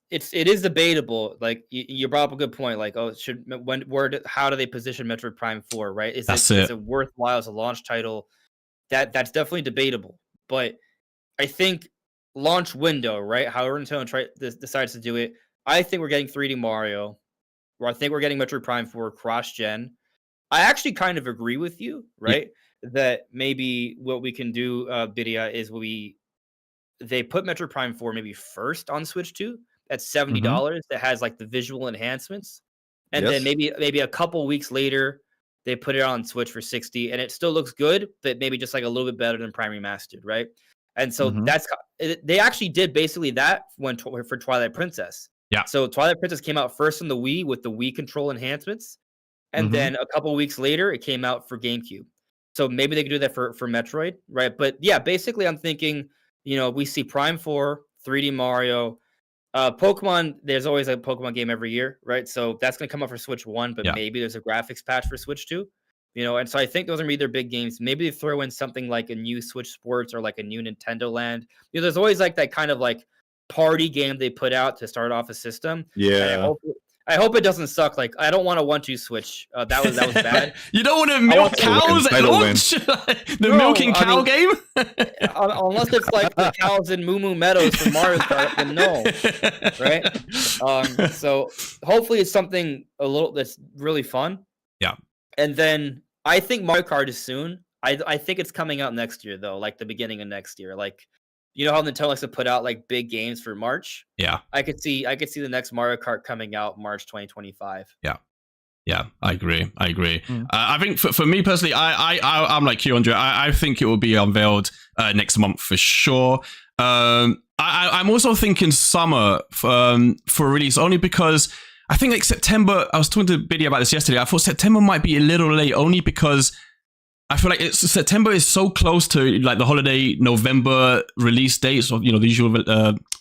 it is debatable. Like you brought up a good point. Like, how do they position Metroid Prime 4, right? Is it worthwhile as a launch title? That's definitely debatable. But I think launch window, right? However Nintendo decides to do it, I think we're getting 3D Mario. Where I think we're getting Metroid Prime 4 cross-gen. I actually kind of agree with you, right? Yeah. That maybe what we can do, Birria, is they put Metroid Prime 4 maybe first on Switch 2 at $70 that has like the visual enhancements. And then maybe a couple weeks later, they put it on Switch for $60 and it still looks good, but maybe just like a little bit better than Prime Remastered, right? And so they actually did basically that for Twilight Princess. Yeah. So Twilight Princess came out first on the Wii with the Wii control enhancements. And then a couple weeks later, it came out for GameCube. So maybe they could do that for Metroid, right? But yeah, basically I'm thinking, we see Prime 4, 3D Mario, Pokemon, there's always a Pokemon game every year, right? So that's going to come out for Switch 1, but maybe there's a graphics patch for Switch 2, and so I think those are going to be their big games. Maybe they throw in something like a new Switch Sports or like a new Nintendo Land. There's always like that kind of like party game they put out to start off a system. Yeah. I hope it doesn't suck. Like, I don't want a 1-2 switch. That was bad. You don't want to milk cows at launch? The milking cow game? Unless it's like the cows in Moo Moo Meadows from Mario Kart, then no, right? So hopefully it's something that's really fun. Yeah. And then I think Mario Kart is soon. I think it's coming out next year though, like the beginning of next year. Like, you know how Nintendo likes to put out like big games for March? Yeah. I could see the next Mario Kart coming out March 2025. Yeah, I agree. I think for me personally, I'm like you, Andre. I think it will be unveiled next month for sure. I'm also thinking summer for release, only because I think like September. I was talking to Biddy about this yesterday. I thought September might be a little late, only because I feel like September is so close to like the holiday November release dates, or the usual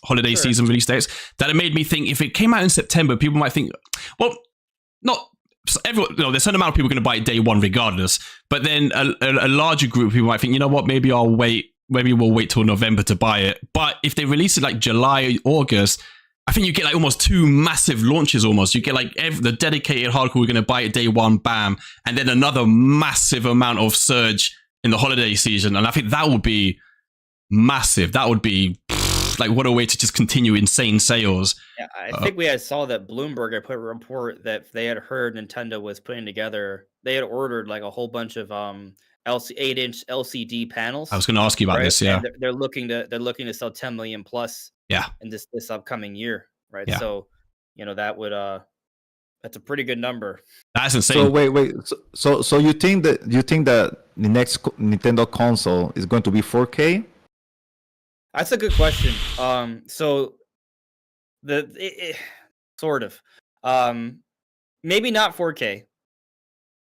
holiday season release dates, that it made me think if it came out in September, people might think, well, not everyone. There's a certain amount of people going to buy it day one regardless, but then a larger group of people might think, you know what, maybe I'll wait. Maybe we'll wait till November to buy it. But if they release it like July, August, I think you get like almost two massive launches almost. You get like the dedicated hardcore, we're going to buy it day one, bam. And then another massive amount of surge in the holiday season. And I think that would be massive. That would be like, what a way to just continue insane sales. Yeah, I think we saw that Bloomberg had put a report that they had heard Nintendo was putting together. They had ordered like a whole bunch of 8-inch LCD panels. I was going to ask you about this. Yeah. And they're looking to sell 10 million plus. Yeah. In this upcoming year, right? Yeah. So, that would that's a pretty good number. That's insane. So wait. So you think that the next Nintendo console is going to be 4K? That's a good question. So sort of. Maybe not 4K.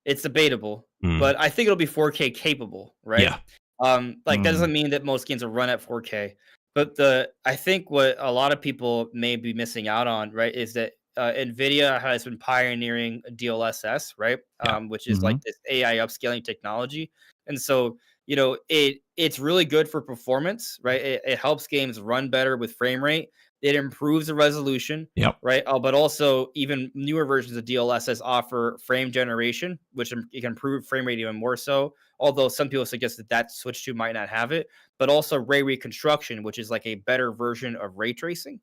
It's debatable, but I think it'll be 4K capable, right? Yeah. That doesn't mean that most games will run at 4K. But I think what a lot of people may be missing out on, right, is that NVIDIA has been pioneering DLSS, right, which is like this AI upscaling technology. And so, it's really good for performance, right? It helps games run better with frame rate. It improves the resolution, right? But also, even newer versions of DLSS offer frame generation, which it can improve frame rate even more so. Although some people suggest that Switch 2 might not have it, but also ray reconstruction, which is like a better version of ray tracing.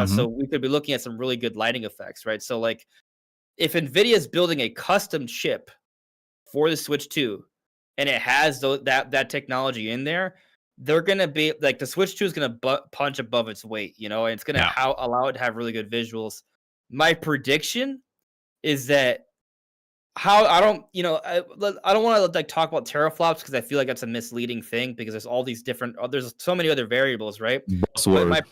So we could be looking at some really good lighting effects, right? So like, if NVIDIA is building a custom chip for the Switch 2, and it has that technology in there, they're going to be like, the Switch 2 is going to punch above its weight, and it's going to allow it to have really good visuals. My prediction is that I don't want to like talk about teraflops because I feel like that's a misleading thing because there's all these different, there's so many other variables, right? But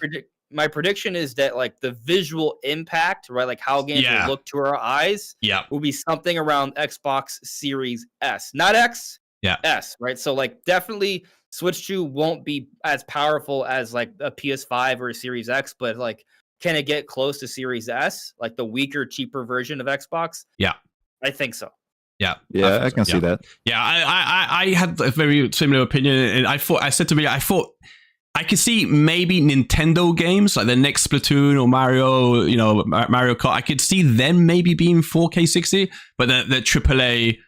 my prediction is that like the visual impact, right? Like how games will look to our eyes will be something around Xbox Series S, not X, S, right? So like definitely Switch 2 won't be as powerful as like a PS5 or a Series X, but like, can it get close to Series S? Like the weaker, cheaper version of Xbox? Yeah. I think so. Yeah, I can see that. Yeah, I had a very similar opinion, and I thought I could see maybe Nintendo games like the next Splatoon or Mario, Mario Kart. I could see them maybe being 4K 60, but the AAA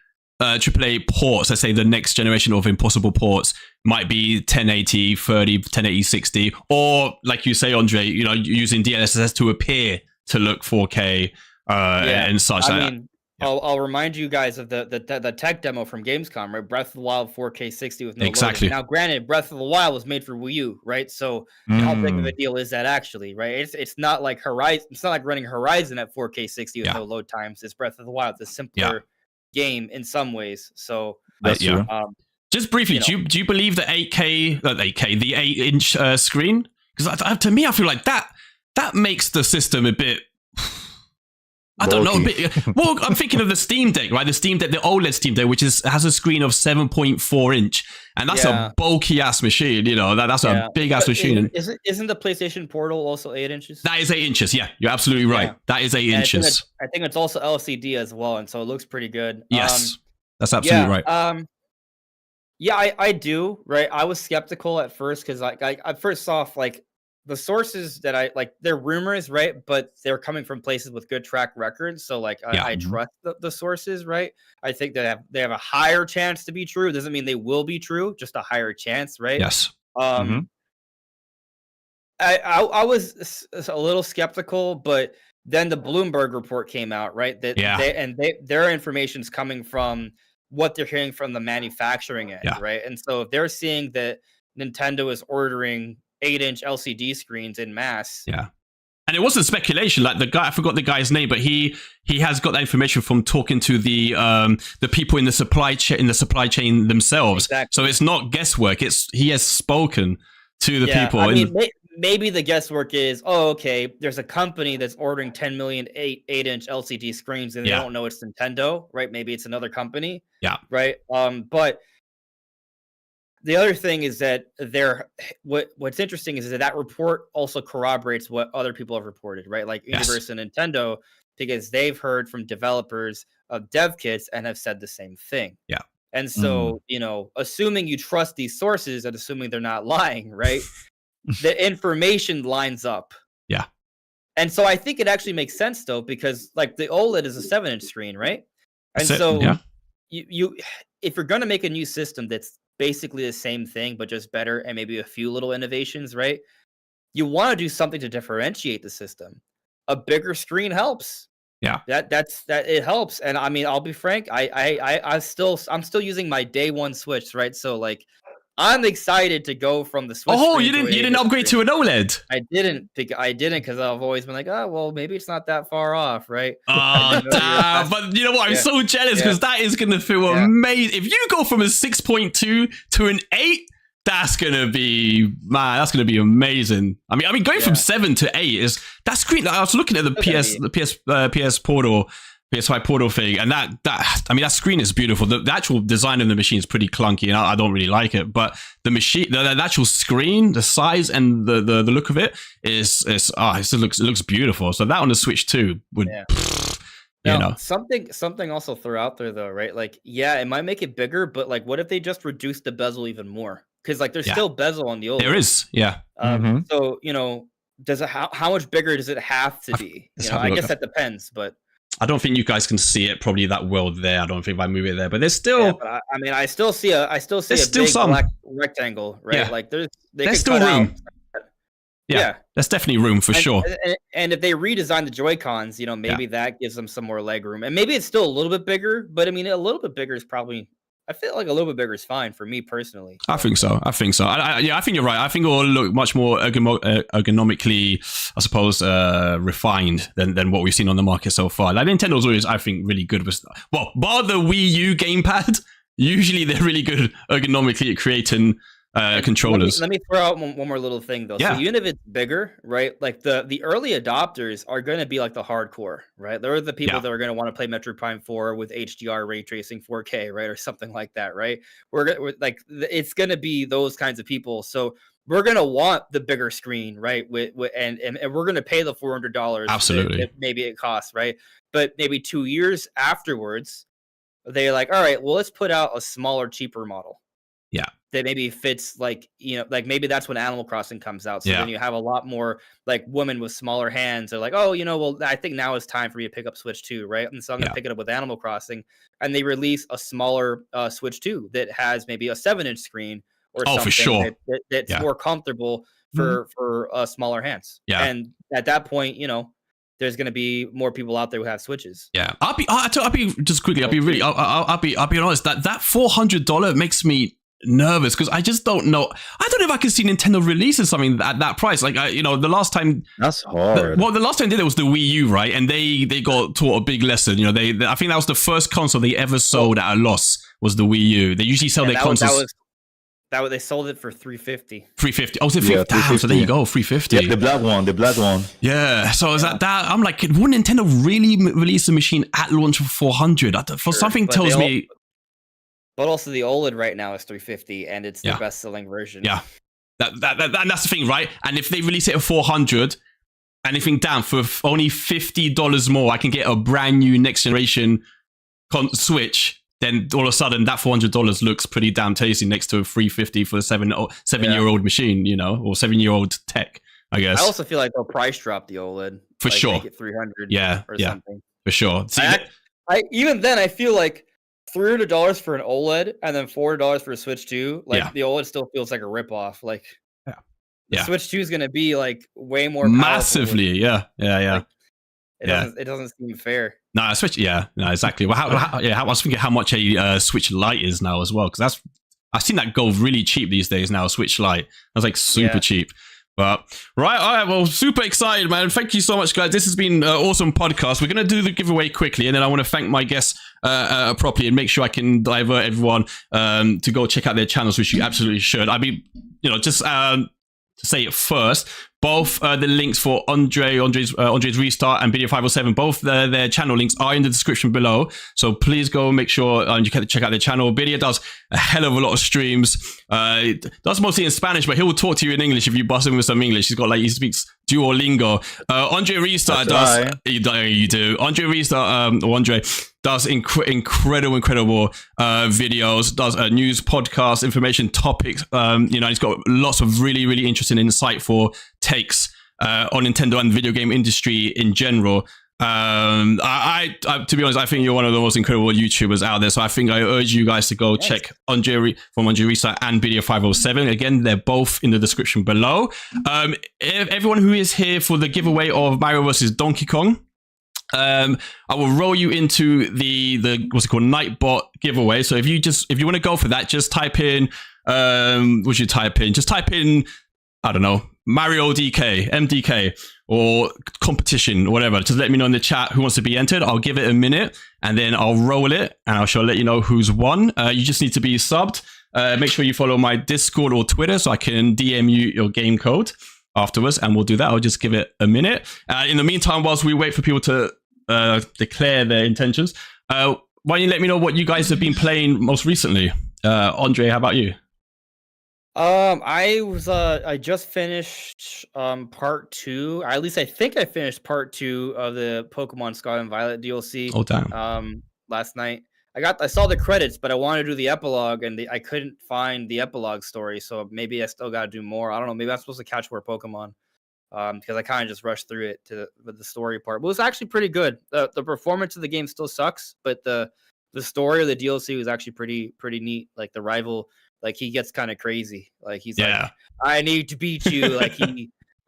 ports, let's say the next generation of Impossible ports, might be 1080 30, 1080 60, or like you say, Andre, using DLSS to appear to look 4K and such. I mean, I'll remind you guys of the tech demo from Gamescom, right? Breath of the Wild 4K 60 with no loading. Now, granted, Breath of the Wild was made for Wii U, right? So how big of a deal is that actually, right? It's not like Horizon. It's not like running Horizon at 4K 60 with no load times. It's Breath of the Wild. It's a simpler game in some ways. So that's true. Just briefly, do you believe the 8K, the 8-inch screen? Because to me, I feel like that makes the system a bit. I don't know. Well, I'm thinking of the Steam Deck, right? The Steam Deck, the OLED Steam Deck, which has a screen of 7.4 inch, and that's a bulky ass machine. That's a big ass machine. Isn't the PlayStation Portal also 8 inches? That is 8 inches. Yeah, you're absolutely right. That is 8 inches. I think it's also LCD as well, and so it looks pretty good. Yes, that's absolutely right. I do. Right, I was skeptical at first because I first off, like, the sources that I like, they're rumors, right? But they're coming from places with good track records. So like I trust the sources, right? I think they have a higher chance to be true. Doesn't mean they will be true, just a higher chance, right? Yes. I was a little skeptical, but then the Bloomberg report came out, right? That their information's coming from what they're hearing from the manufacturing end, right? And so if they're seeing that Nintendo is ordering 8-inch LCD screens in mass, and it wasn't speculation. Like the guy, I forgot the guy's name, but he has got that information from talking to the people in the supply chain themselves. Exactly. So it's not guesswork. He has spoken to the people. I mean, maybe the guesswork is, okay, there's a company that's ordering 10 million 8-inch LCD screens, and they don't know it's Nintendo, right? Maybe it's another company, right? But the other thing is that what's interesting is that report also corroborates what other people have reported, right? Like Universe and Nintendo, because they've heard from developers of dev kits and have said the same thing. Yeah. And so, assuming you trust these sources and assuming they're not lying, right? The information lines up. Yeah. And so I think it actually makes sense though, because like the OLED is a 7-inch screen, right? And so you if you're going to make a new system that's basically the same thing, but just better and maybe a few little innovations, right? You want to do something to differentiate the system. A bigger screen helps. Yeah. That it helps. And I mean, I'll be frank, I'm still using my day one Switch, right? So like I'm excited to go from the Switch. Oh, you didn't upgrade to an OLED? I didn't because I've always been like, oh well, maybe it's not that far off, right? Oh, damn. But you know what? I'm so jealous because that is gonna feel amazing. If you go from a 6.2 to an 8, that's gonna be amazing. I mean, going from 7 to 8 is that screen. I was looking at the PS Portal. PS5 Portal thing, and that screen is beautiful. The actual design of the machine is pretty clunky, and I don't really like it. But the machine, the actual screen, the size and the look of it it looks beautiful. So that on the Switch too would, something also throw out there though, right? Like, it might make it bigger, but like, what if they just reduce the bezel even more? Because like, there's still bezel on the old. There is, So does it how much bigger does it have to be? I guess that depends, but. I don't think you guys can see it probably that well there. I don't think if I move it there, but there's still. But I still see a big black rectangle, right? Yeah. Like there's still room. Yeah, there's definitely room for sure. And if they redesign the Joy-Cons, maybe that gives them some more leg room, and maybe it's still a little bit bigger. But I mean, a little bit bigger is probably. I feel like a little bit bigger is fine for me personally. I think so. I think you're right. I think it will look much more ergonomically, I suppose, refined than what we've seen on the market so far. Like Nintendo's always, I think, really good with, bar the Wii U gamepad. Usually they're really good ergonomically at creating controllers. Let me throw out one more little thing though. So even if it's bigger, right? Like the early adopters are going to be like the hardcore, right? They're the people that are going to want to play Metroid Prime 4 with HDR ray tracing 4K, right, or something like that, right? We're like it's going to be those kinds of people. So we're going to want the bigger screen, right? And we're going to pay the $400. Absolutely. Maybe it costs, right? But maybe 2 years afterwards, they're like, all right, well, let's put out a smaller, cheaper model. Yeah. That maybe fits like maybe that's when Animal Crossing comes out. So then you have a lot more like women with smaller hands. They're like, oh, well, I think now is time for me to pick up Switch 2, right? And so I'm gonna pick it up with Animal Crossing, and they release a smaller Switch 2 that has maybe a 7-inch screen or something for sure. that's more comfortable for smaller hands. Yeah, and at that point, there's going to be more people out there who have Switches. Yeah, I'll be just quickly. I'll be honest. That $400 makes me nervous because I just don't know. I don't know if I can see Nintendo releasing something at that price. Like, the last time that's hard. The last time they did it was the Wii U, right? And they got taught a big lesson. I think that was the first console they ever sold at a loss. Was the Wii U? They usually sell their consoles. They sold it for $350. $350. Oh, is it $350? Damn, so there you go, $350. Yeah, the black one. Yeah. So is that? I'm like, would Nintendo really release a machine at launch for $400? Something tells me. But also the OLED right now is $350, and it's the best-selling version. Yeah, that's the thing, right? And if they release it at $400, and you think, damn, for only $50 more, I can get a brand new next generation Switch. Then all of a sudden, that $400 looks pretty damn tasty next to a $350 for a 7-year-old machine, or 7-year-old tech. I guess. I also feel like they'll price drop the OLED For like, sure. Make it 300. Yeah, or yeah, something. for sure. See, I even then I feel like $300 for an OLED and then $400 for a Switch 2. Like the OLED still feels like a ripoff. Like the Switch 2 is going to be like way more massively. Yeah. Like, it doesn't seem fair. No, Switch. Yeah, no, exactly. Well, I was thinking how much a Switch Lite is now as well, because I've seen that go really cheap these days now. Switch Lite, that's like super cheap. But all right, well, super excited, man. Thank you so much, guys. This has been an awesome podcast. We're gonna do the giveaway quickly, and then I want to thank my guests properly and make sure I can divert everyone to go check out their channels, which you absolutely should. I mean, just to say it first, both the links for Andres Restart and Birria 507, both their channel links are in the description below. So please go make sure you can check out their channel. Birria does a hell of a lot of streams. Does mostly in Spanish, but he will talk to you in English if you bust him with some English. He speaks Duolingo. Andre Restart does. You do. Andre Restart, Andre does incredible videos, does news, podcasts, information topics. He's got lots of really interesting, insightful takes on Nintendo and the video game industry in general. I to be honest, I think you're one of the most incredible YouTubers out there. So I think I urge you guys to go check Andre Restart and Birria 507. Again, they're both in the description below. Everyone who is here for the giveaway of Mario vs. Donkey Kong, I will roll you into the what's it called, Nightbot giveaway. So if you want to go for that, just type in what should you type in? Just type in, I don't know, Mario DK, MDK, or competition, or whatever. Just let me know in the chat who wants to be entered. I'll give it a minute and then I'll roll it and I shall let you know who's won. You just need to be subbed. Make sure you follow my Discord or Twitter so I can DM you your game code afterwards, and we'll do that. I'll just give it a minute. In the meantime, whilst we wait for people to declare their intentions, why don't you let me know what you guys have been playing most recently? Andre, how about you? I just finished part 2. At least I think I finished part 2 of the Pokemon Scarlet and Violet DLC. Oh damn! Last night I saw the credits, but I wanted to do the epilogue, and I couldn't find the epilogue story. So maybe I still got to do more. I don't know. Maybe I'm supposed to catch more Pokemon, because I kind of just rushed through it with the story part. But it was actually pretty good. The performance of the game still sucks, but the story of the DLC was actually pretty neat. Like the rival. Like he gets kind of crazy. Like he's like, I need to beat you. Like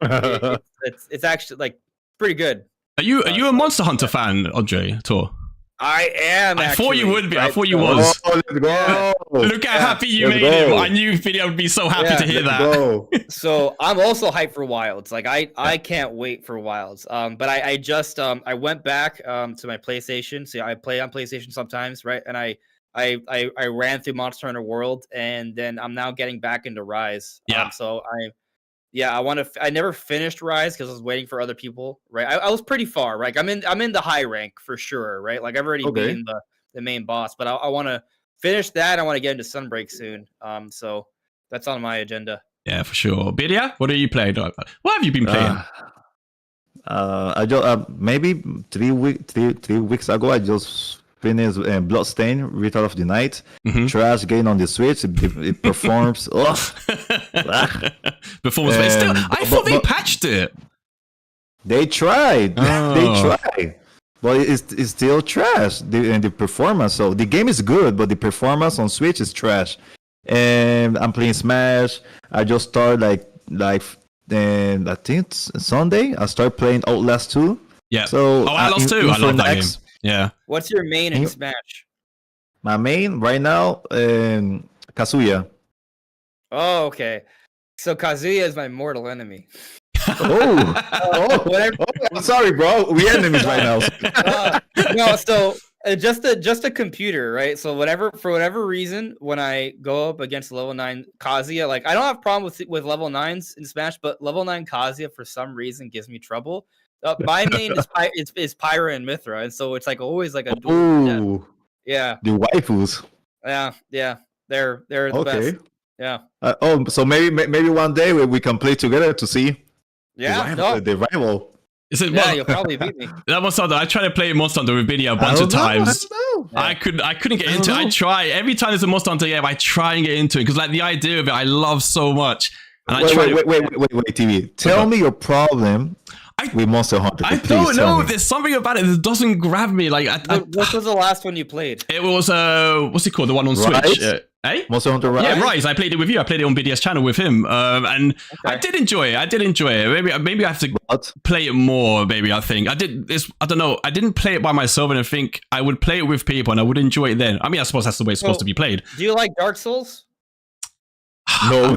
it's actually like pretty good. Are you a Monster Hunter fan, Andre, at all? I am. I thought you would be. I thought you was. Oh, let's go. Look how happy you made him. I knew Video would be so happy to hear that. So I'm also hyped for Wilds. Like I can't wait for Wilds. But I just I went back to my PlayStation. See, I play on PlayStation sometimes, right? And I ran through Monster Hunter World, and then I'm now getting back into Rise. So I never finished Rise because I was waiting for other people. Right, I was pretty far. Right, I'm in the high rank for sure. Right, like I've already beaten the main boss, but I want to finish that. I want to get into Sunbreak soon. So that's on my agenda. Yeah, for sure. Birria, what are you playing? What have you been playing? I just maybe 3 weeks ago I just finished Bloodstained, Return of the Night. Trash game on the Switch. It performs. Performance, but still, I thought they patched it. They tried. They tried. But it's still trash. The performance. So the game is good, but the performance on Switch is trash. And I'm playing Smash. I just started like I think it's Sunday. I started playing Outlast 2. Yeah. So Outlast 2. I love that game. Yeah. What's your main in Smash? My main right now, Kazuya. Oh, okay. So Kazuya is my mortal enemy. Whatever. I'm sorry, bro. We enemies right now. No, so just a computer, right? So for whatever reason, when I go up against level 9 Kazuya, like I don't have problem with level 9s in Smash, but level 9 Kazuya for some reason gives me trouble. My main is Pyra and Mithra, and so it's like always like a duel. Yeah. The waifus. Yeah. They're the best. Yeah. So maybe one day we can play together to see. Yeah. The rival. You'll probably beat me. That Monster Hunter. I tried to play Monster Hunter with Birria a bunch of times. I couldn't get into it. I try every time there's a Monster Hunter game. I try and get into it because like the idea of it, I love so much. And wait, TV. Tell me your problem with Monster Hunter. I don't know. There's something about it that doesn't grab me. Like, what was the last one you played? It was what's it called? The one on Switch. Monster Hunter Rise? Yeah, Rise. I played it with you. I played it on BDS channel with him. And I did enjoy it. Maybe I have to play it more, maybe, I think. I don't know. I didn't play it by myself, and I think I would play it with people and I would enjoy it then. I mean, I suppose that's the way it's supposed to be played. Do you like Dark Souls? No,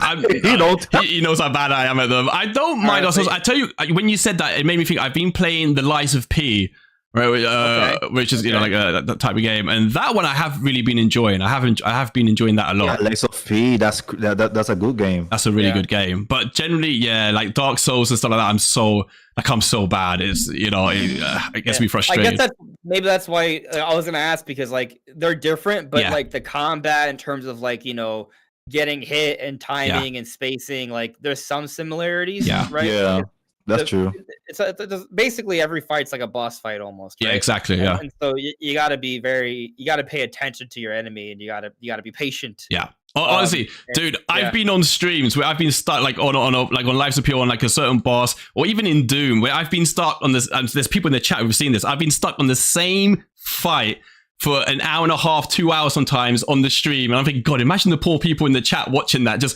he knows how bad I am at them. I don't mind Dark Souls. I tell you, when you said that, it made me think I've been playing The Lies of P, right? Which is, you know, like that type of game, and that one I have really been enjoying. I have been enjoying that a lot. Yeah, Lies of P, that's a good game. That's a really good game. But generally, yeah, like Dark Souls and stuff like that, I'm so bad. It's, you know, it gets me frustrated. I guess maybe that's why I was gonna ask, because like they're different, but like the combat in terms of like, you know, getting hit and timing and spacing, like there's some similarities, right? Yeah, that's true. It's basically every fight's like a boss fight almost. Right? Yeah, exactly. Yeah, and so you got to pay attention to your enemy, and you got to be patient. Yeah. Honestly, dude, I've been on streams where I've been stuck like on Lives of P on like a certain boss, or even in Doom where I've been stuck on this. There's people in the chat who've seen this. I've been stuck on the same fight for an hour and a half, 2 hours sometimes on the stream. And I'm thinking, God, imagine the poor people in the chat watching that, just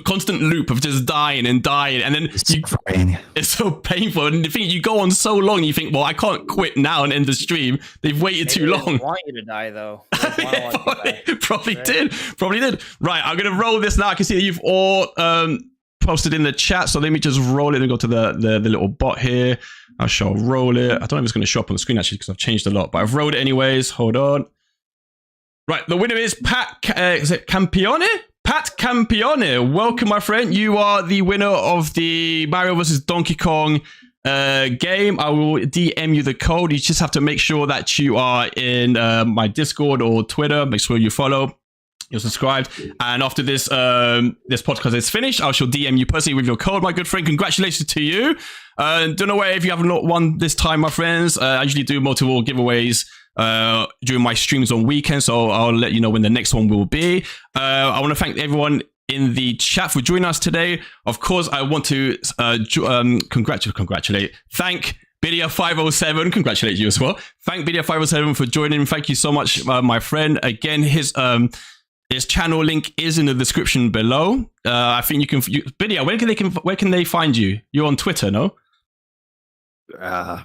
constant loop of just dying. And then it's so painful. And the thing, you go on so long, you think, well, I can't quit now and end the stream. They've waited too long. They want you to die, though. Probably did. Right, I'm going to roll this now. I can see that you've all posted in the chat. So let me just roll it and go to the little bot here. I shall roll it. I don't know if it's going to show up on the screen actually because I've changed a lot, but I've rolled it anyways. Hold on. Right, the winner is Pat. Is it Campione? Pat Campione. Welcome, my friend. You are the winner of the Mario vs. Donkey Kong game. I will DM you the code. You just have to make sure that you are in my Discord or Twitter. Make sure you follow. You're subscribed, and after this this podcast is finished, I shall DM you personally with your code, my good friend. Congratulations to you. Don't know where if you haven't won this time, my friends. I usually do multiple giveaways during my streams on weekends, so I'll let you know when the next one will be. I want to thank everyone in the chat for joining us today. Of course, I want to congratulate. Thank Birria507, congratulate you as well. Thank Birria507 for joining. Thank you so much, my friend. Again, his channel link is in the description below. I think you can. Birria, where can they find you? You're on Twitter, no?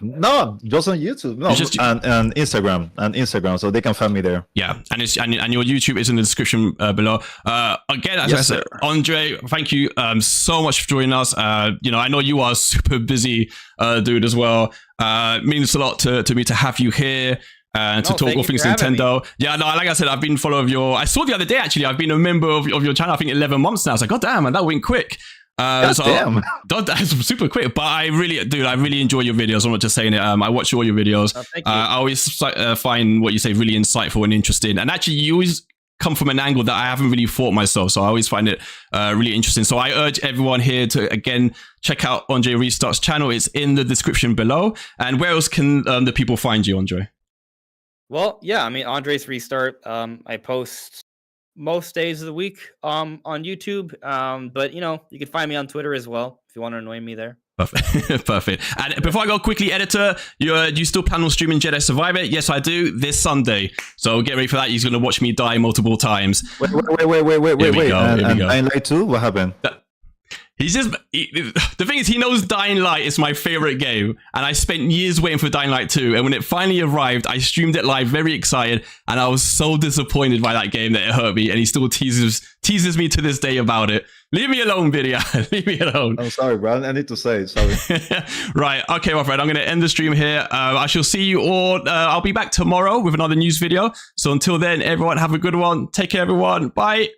No, just on YouTube. No, and Instagram, so they can find me there. Yeah, and your YouTube is in the description below. Again, as I said, Andre, thank you so much for joining us. You know, I know you are a super busy dude as well. It means a lot to me to have you here. To talk all things Nintendo. Yeah, no, like I said, I've been following I saw the other day, actually, I've been a member of your channel, I think 11 months now. I was like, God damn, man, that went quick. That's super quick. But I really enjoy your videos. I'm not just saying it. I watch all your videos. Thank you. I always find what you say really insightful and interesting. And actually, you always come from an angle that I haven't really thought myself. So I always find it really interesting. So I urge everyone here to, again, check out AndresRestart's channel. It's in the description below. And where else can the people find you, Andre? Well, yeah, I mean, Andres Restart. I post most days of the week on YouTube. But, you know, you can find me on Twitter as well if you want to annoy me there. Perfect. And before I go quickly, editor, you still plan on streaming Jedi Survivor? Yes, I do, this Sunday. So get ready for that. He's going to watch me die multiple times. Wait. And Dying Light 2? What happened? The thing is, he knows Dying Light is my favorite game, and I spent years waiting for Dying Light 2, and when it finally arrived, I streamed it live, very excited, and I was so disappointed by that game that it hurt me, and he still teases me to this day about it. Leave me alone, Birria. Leave me alone. I'm sorry, bro. I need to say it. Sorry. Right. Okay, my friend. I'm going to end the stream here. I shall see you all. I'll be back tomorrow with another news video. So until then, everyone, have a good one. Take care, everyone. Bye.